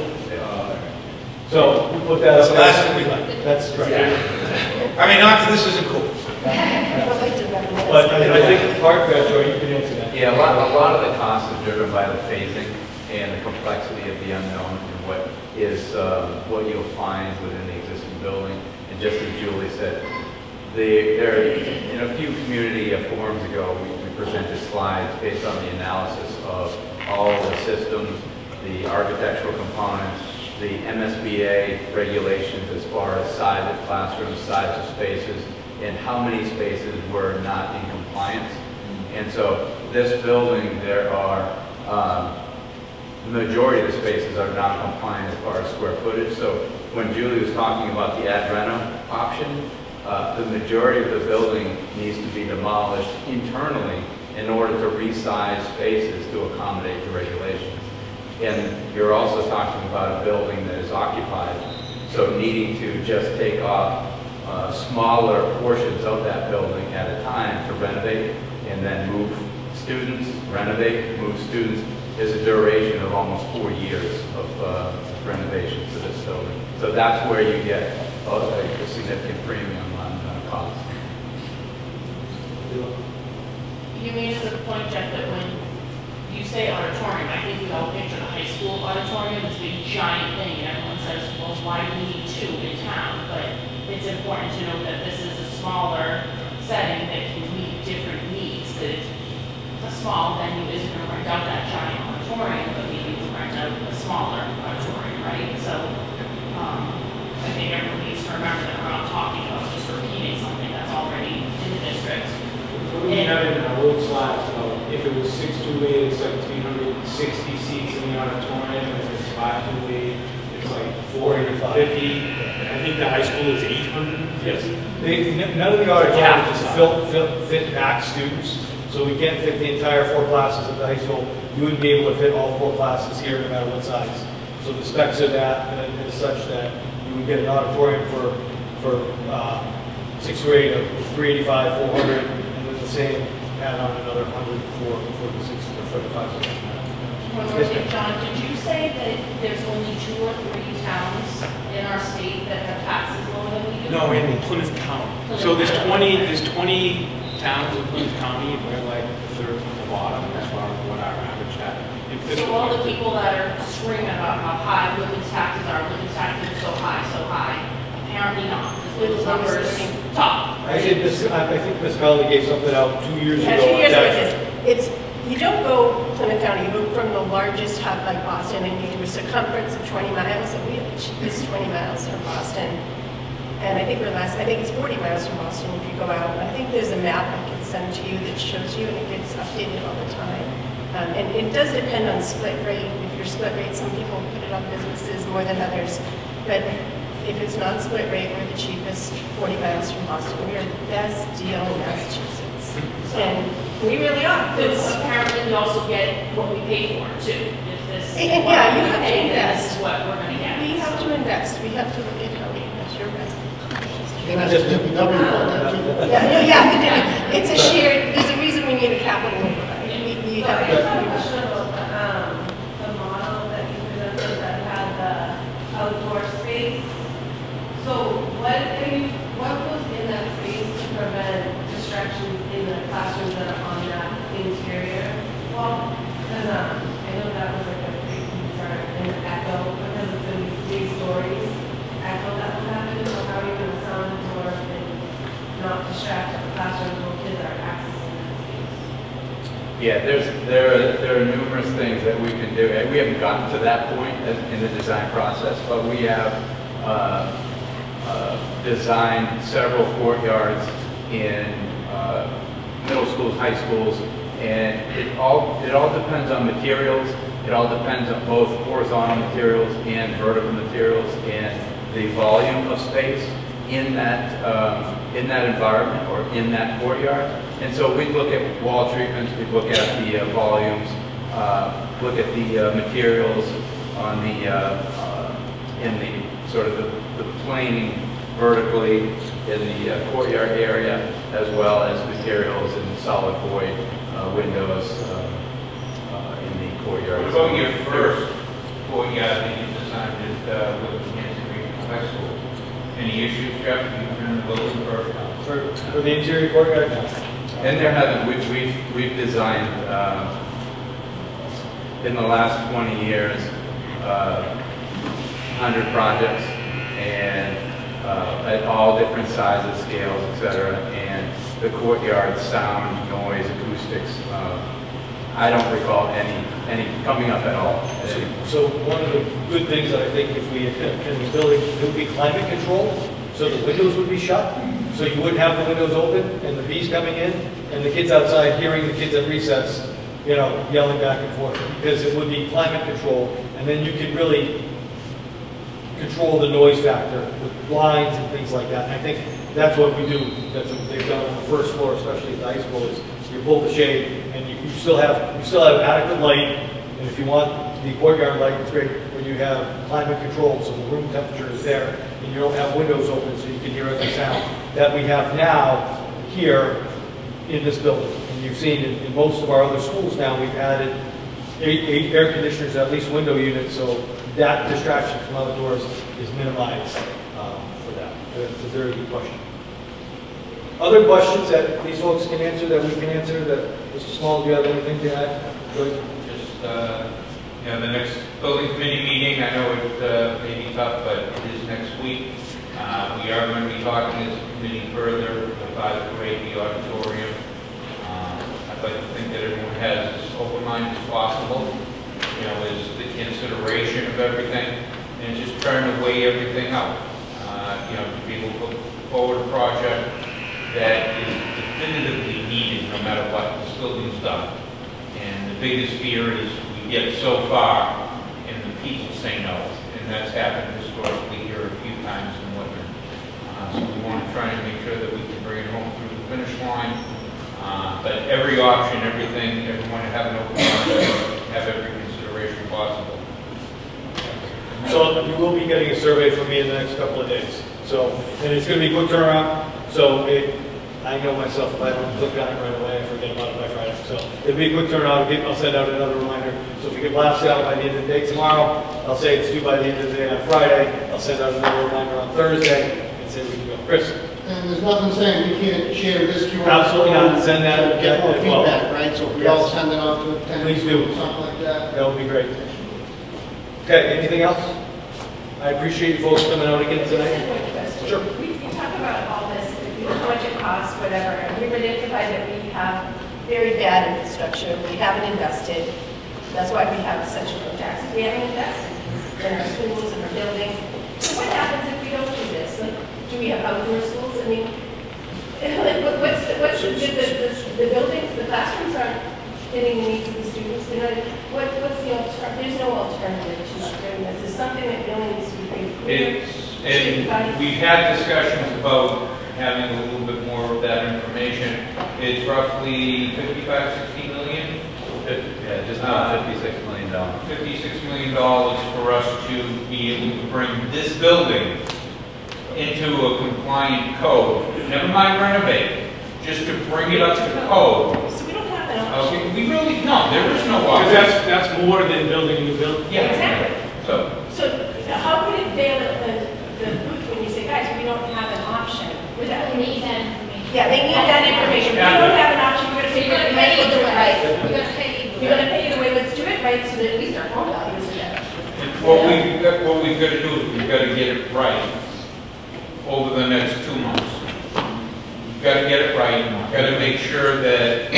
Speaker 1: So we put that up there. That's right.
Speaker 14: Yeah. I mean, not that this isn't cool.
Speaker 1: But I think part of that, Joe, you can answer that.
Speaker 3: Yeah, a lot of the costs are driven by the phasing and the complexity of the unknown and what you'll find within the existing building. And just as Julie said, in a few community forums ago, we presented slides based on the analysis of all the systems, the architectural components, the MSBA regulations as far as size of classrooms, size of spaces, and how many spaces were not in compliance. And so this building, there are, the majority of the spaces are non-compliant as far as square footage. So when Julie was talking about the ad reno option, the majority of the building needs to be demolished internally in order to resize spaces to accommodate the regulations. And you're also talking about a building that is occupied, so needing to just take off smaller portions of that building at a time to renovate and then move students, renovate, move students, is a duration of almost 4 years of renovations to this building. So that's where you get a significant premium on cost.
Speaker 2: You made a good point, Jeff, that when you say auditorium, I think we all picture the high school auditorium, this big giant thing, and everyone says, well, why do we need 2 in town? But it's important to note that this is a smaller setting that can meet different needs, that a small venue isn't going to rent out that giant auditorium, but maybe we rent out a smaller auditorium, right? So I think everyone needs to remember that we're not talking about just repeating something that's already in the district.
Speaker 8: We have in our old slides, if it was 628, it's like 360 seats in the auditorium, and if it's 528, it's like 450. I think the high school is 800.
Speaker 1: Yes. None of the auditoriums fit max students, so we can't fit the entire 4 classes at the high school. You wouldn't be able to fit all 4 classes here no matter what size. So the specs of that is such that you would get an auditorium for 6th grade of 385, 400, and then the same add on another 100 for the 6th or 35.
Speaker 2: One more thing, John, did you say that there's only 2 or 3 towns in our state that have taxes lower than we do?
Speaker 8: No, in Plymouth County. So there's 20 towns in Plymouth County, and we're like third from the bottom as far as what our average tax.
Speaker 2: So all the people that are screaming about how high women's taxes are so high, apparently not. Those numbers top.
Speaker 1: I think Ms. Conley gave something out 2 years ago.
Speaker 6: 2 years ago, you don't go Plymouth County, you go from the largest hub like Boston, and you do a circumference of 20 miles, and we have the cheapest 20 miles from Boston. And I think it's 40 miles from Boston if you go out. And I think there's a map I can send to you that shows you, and it gets updated all the time. And it does depend on split rate. If you're split rate, some people put it on businesses more than others. But if it's non-split rate, we're the cheapest 40 miles from Boston. We are the best deal in Massachusetts. And we really are.
Speaker 2: Apparently we also get what we pay for too. If this
Speaker 6: you have to invest.
Speaker 2: This is what we're going to get.
Speaker 6: We have to invest. We have to look at how we invest. You're right. It's a shared, there's a reason we need a capital override. We have
Speaker 13: I have a question about the model that you presented that had the outdoor space. So what goes in that space to prevent distractions in the classrooms that are on that interior wall? Because I know that was like a big concern in the echo, because it's in 3 stories. Echo that will happen, so how are you going to sound absorb and not distract the classrooms where kids are accessing that space?
Speaker 3: Yeah, there are numerous things that we can do. We haven't gotten to that point in the design process, but we have designed several courtyards in middle schools, high schools, and it all depends on materials. It all depends on both horizontal materials and vertical materials and the volume of space in that environment or in that courtyard. And so we look at wall treatments, we look at the volumes, look at the materials on in the sort of the planing vertically in the courtyard area, as well as materials in solid void windows in the courtyard.
Speaker 7: What about your first courtyard that you designed with Kansas Regional High School? Any issues, Jeff? You turned the building first?
Speaker 1: For the interior courtyard?
Speaker 3: And there hasn't, we've designed, in the last 20 years, 100 projects, and at all different sizes, scales, etc. And the courtyard, sound, noise, acoustics, I don't recall any coming up at all.
Speaker 1: So one of the good things that I think if we in the building, it would be climate controlled, so the windows would be shut, so you wouldn't have the windows open and the bees coming in and the kids outside hearing the kids at recess, you know, yelling back and forth, because it would be climate controlled, and then you can really control the noise factor with blinds and things like that. And I think that's what we do. That's what they've done on the first floor, especially at the high school, is you pull the shade and you still have adequate light. And if you want the courtyard light, it's great when you have climate control, so the room temperature is there, and you don't have windows open so you can hear every sound that we have now here in this building. And you've seen in most of our other schools now, we've added eight air conditioners, at least window units, so that distraction from other doors is minimized for that. That's a very good question. Other questions that these folks can answer, that we can answer, that Mr. Small, do you have anything to add? Good.
Speaker 7: Just, you know, the next building committee meeting, I know it may be tough, but it is next week. We are going to be talking as a committee further about the grade, the auditorium. I'd like to think that everyone has as open mind as possible, you know, as the consideration of everything, and just trying to weigh everything out. You know, to be able to put forward a project that is definitively needed no matter what this building's done. And the biggest fear is we get so far and the people say no. And that's happened historically here a few times in Whitman. So we want to try and make sure that we can bring it home through the finish line. But every option, everything, everyone have an open mind, have every consideration possible.
Speaker 1: So you will be getting a survey from me in the next couple of days. So, and it's going to be a quick turnaround. So I know myself, if I don't click on it right away, I forget about it by Friday. So it'll be a quick turnaround. I'll send out another reminder. So if we get blasted out by the end of the day tomorrow, I'll say it's due by the end of the day on Friday. I'll send out another reminder on Thursday and say we can go. Chris?
Speaker 11: And there's nothing saying we can't share this to our...
Speaker 1: Absolutely not. Send that.
Speaker 11: Get more
Speaker 1: well,
Speaker 11: feedback, right? So if we all send it off to a 10,
Speaker 1: please do.
Speaker 11: something like that.
Speaker 1: That would be great. Okay, anything else? I appreciate you folks coming out again tonight. Sure.
Speaker 6: We talk about all this, how much it costs, whatever, and we've identified that we have very bad infrastructure. We haven't invested. That's why we have such a low tax. We haven't invested in our schools and our buildings. So what happens if we don't do this? Like, do we have outdoor schools? I mean, like, what's the buildings, the classrooms aren't fitting the needs of the students. They're not, what's the alternative? There's no alternative to doing this. It's something that really needs to be pretty clear.
Speaker 7: And we've had discussions about having a little bit more of that information. It's roughly 55, 60 million.
Speaker 3: Yeah, just about $56 million.
Speaker 7: $56 million for us to be able to bring this building into a compliant code. Never mind renovate, just to bring it up to code.
Speaker 6: So we don't have an option.
Speaker 7: Okay, we really, no, there is no option.
Speaker 8: Because that's more than building a new building.
Speaker 7: Yeah,
Speaker 6: Exactly.
Speaker 7: So
Speaker 6: How could it fail the booth when you say, guys, we don't have an option? Without
Speaker 12: We need that information.
Speaker 6: Yeah, they need that information. We don't have an option. We're going to
Speaker 12: You're gonna pay either way. You're gonna pay either way.
Speaker 6: We're going to pay either way. Let's do it right so that at least our home values are better.
Speaker 7: what we've got to do is we've got to get it right over the next 2 months. We've got to get it right. We've got to make sure that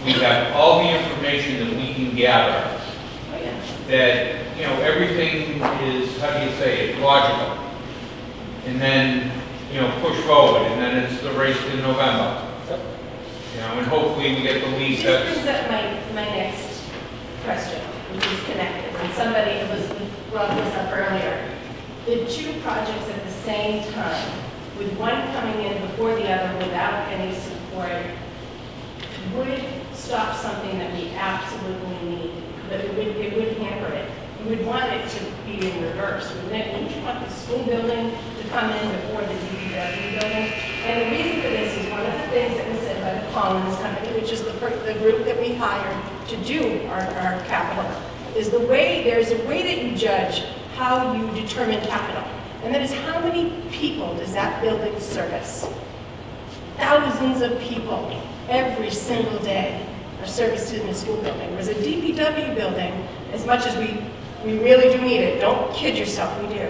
Speaker 7: we have all the information that we can gather.
Speaker 6: Oh, yeah.
Speaker 7: That, you know, everything is, how do you say it, logical. And then, you know, push forward, and then it's the race to November. You know, and hopefully we get the lease.
Speaker 6: This brings up my next question, which is connected. And somebody brought this up earlier. The two projects at the same time, with one coming in before the other without any support, would stop something that we absolutely need. But it would hamper it. We would want it to be in reverse, wouldn't it? Wouldn't you want the school building to come in before the DPW building? And the reason for this is one of the things that was said by the Collins Company, which is the group that we hired to do our capital, is there's a way that you judge how you determine capital. And that is how many people does that building service? Thousands of people. every single day are service to the school building. Whereas a DPW building, as much as we really do need it, don't kid yourself, we do,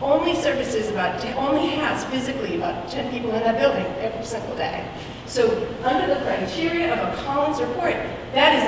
Speaker 6: only services only has physically about 10 people in that building every single day. So under the criteria of a Collins report, that is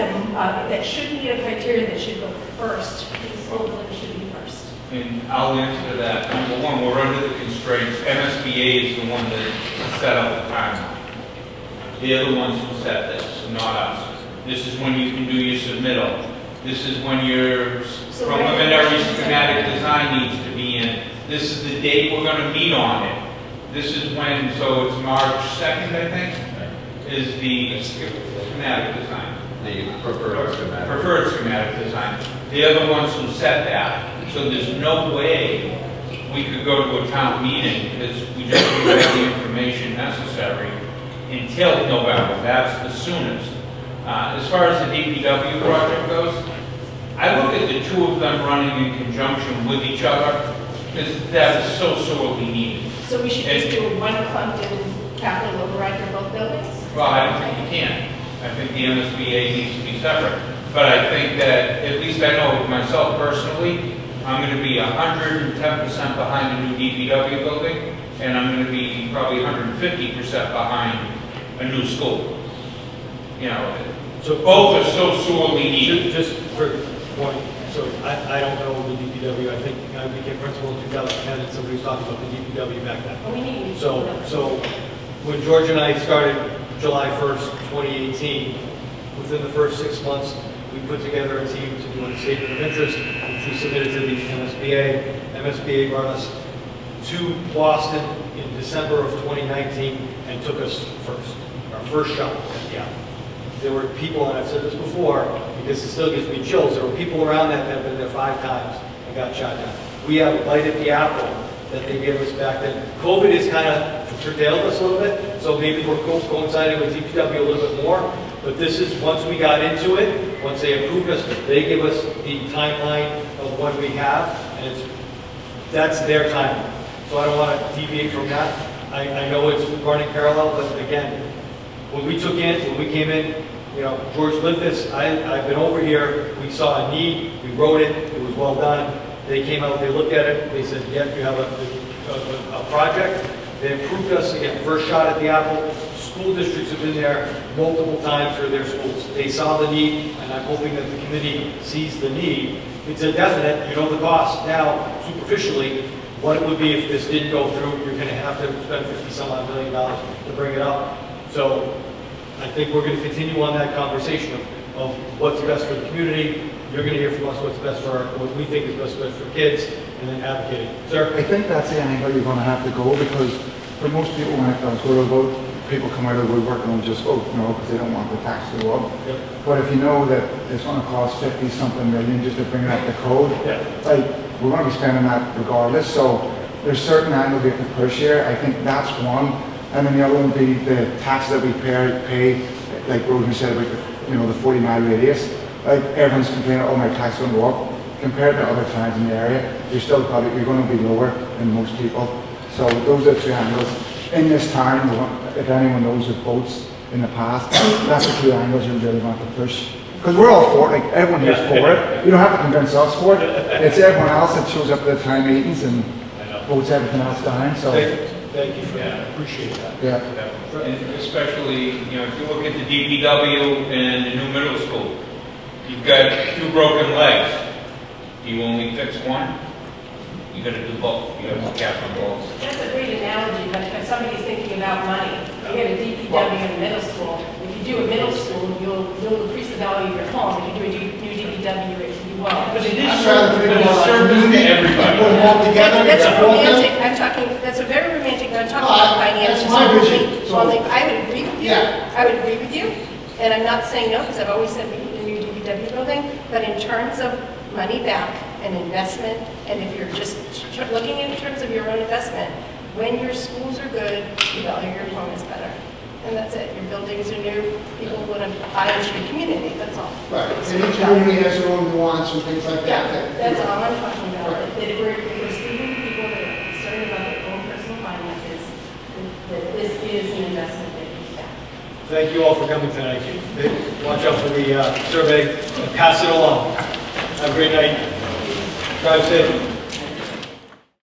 Speaker 6: that should be a criteria that should go first. The school building should be first.
Speaker 7: And I'll answer that. Number one, we're under the constraints. MSBA is the one that set up the timeline. They're the ones who set this, not us. This is when you can do your submittal. This is when your preliminary schematic design needs to be in. This is the date we're going to meet on it. This is when, so it's March 2nd, I think, is the schematic design.
Speaker 15: The
Speaker 7: Preferred schematic design. They're the ones who set that. So there's no way we could go to a town meeting because we just don't have the information necessary until November. That's the soonest. As far as the DPW project goes, I look at the two of them running in conjunction with each other because that is so sorely needed.
Speaker 6: So we should just do one clumped in capital override for both buildings?
Speaker 7: Well, I don't think you can. I think the MSBA needs to be separate. But I think that, at least I know myself personally, I'm going to be 110% behind a new DPW building, and I'm going to be probably 150% behind a new school. You know, so both are so sorely needed.
Speaker 1: Just for one, so I don't know the DPW. I think I became principal in 2010, and somebody was talking about the DPW back then. So when George and I started July 1st, 2018, within the first 6 months, we put together a team to do a statement of interest, which we submitted to the MSBA. MSBA brought us to Boston in December of 2019 and took us our first shot at the apple. There were people, and I've said this before, because it still gives me chills, there were people around that have been there 5 times and got shot down. We have a bite at the apple that they gave us back then. COVID has kind of curtailed us a little bit, so maybe we're coinciding with DPW a little bit more. But this is, once we got into it, once they approved us, they give us the timeline of what we have, and that's their timeline. So I don't want to deviate from that. I know it's running parallel, but again, when we came in, you know, George lived this. I've been over here. We saw a need. We wrote it. It was well done. They came out. They looked at it. They said, "Yep, you have a project." They approved us again. First shot at the apple. School districts have been there multiple times for their schools. They saw the need, and I'm hoping that the committee sees the need. It's a definite. You know the cost now. Superficially, what it would be if this didn't go through. You're going to have to spend $50-some-odd million to bring it up. So I think we're going to continue on that conversation of what's best for the community. You're going to hear from us what's best for what we think is best for kids, and then advocating. Sir?
Speaker 16: I think that's the angle you're going to have to go, because for most people when it does go to a vote, people come out of the woodwork and will just vote, you know, because they don't want the tax to go up.
Speaker 1: Yep.
Speaker 16: But if you know that it's going to cost 50-something million just to bring it up the code, like, we're going to be spending that regardless. So there's certain angles we have to push here. I think that's one. And then the other one would be the taxes that we pay, like Rosemary said about the 40-mile radius. Like, everyone's complaining, oh, my tax is going to go up. Compared to other towns in the area, you're going to be lower than most people. So those are the 2 angles. In this time, if anyone knows the votes in the past, that's the 2 angles you really want to push. Because we're all for it, like everyone here's for it. You don't have to convince us for it. It's everyone else that shows up at the town meetings and votes everything else down. So.
Speaker 1: Thank you for that. I appreciate that.
Speaker 16: Yeah.
Speaker 7: And especially, if you look at the DPW and the new middle school, you've got 2 broken legs. Do you only fix one? You got to do both. You have to cap on both.
Speaker 6: That's a great analogy, but if somebody's thinking about money, you have a DPW in a middle school. If you do a middle school, you'll increase the value of your home. If you do a new DPW, you won't.
Speaker 7: But it is service to everybody.
Speaker 6: That's a romantic. That's a very romantic. I'm talking about finances.
Speaker 11: That's my vision.
Speaker 6: I would agree with you. I would agree with you, and I'm not saying no because I've always said we need a new DPW building. But in terms of money back and investment, and if you're just looking in terms of your own investment, when your schools are good, the value of your home is better. And that's it. Your buildings are new. People want to buy into your community. That's all.
Speaker 11: Right. And each community has their own nuance and things like that.
Speaker 6: Yeah, that's all I'm talking about. Right. That we're speaking to people that are concerned about their own personal finances, that this is an investment that you have.
Speaker 1: thank you all for coming tonight. Watch out for the survey and pass it along. Have a great night. Drive safe.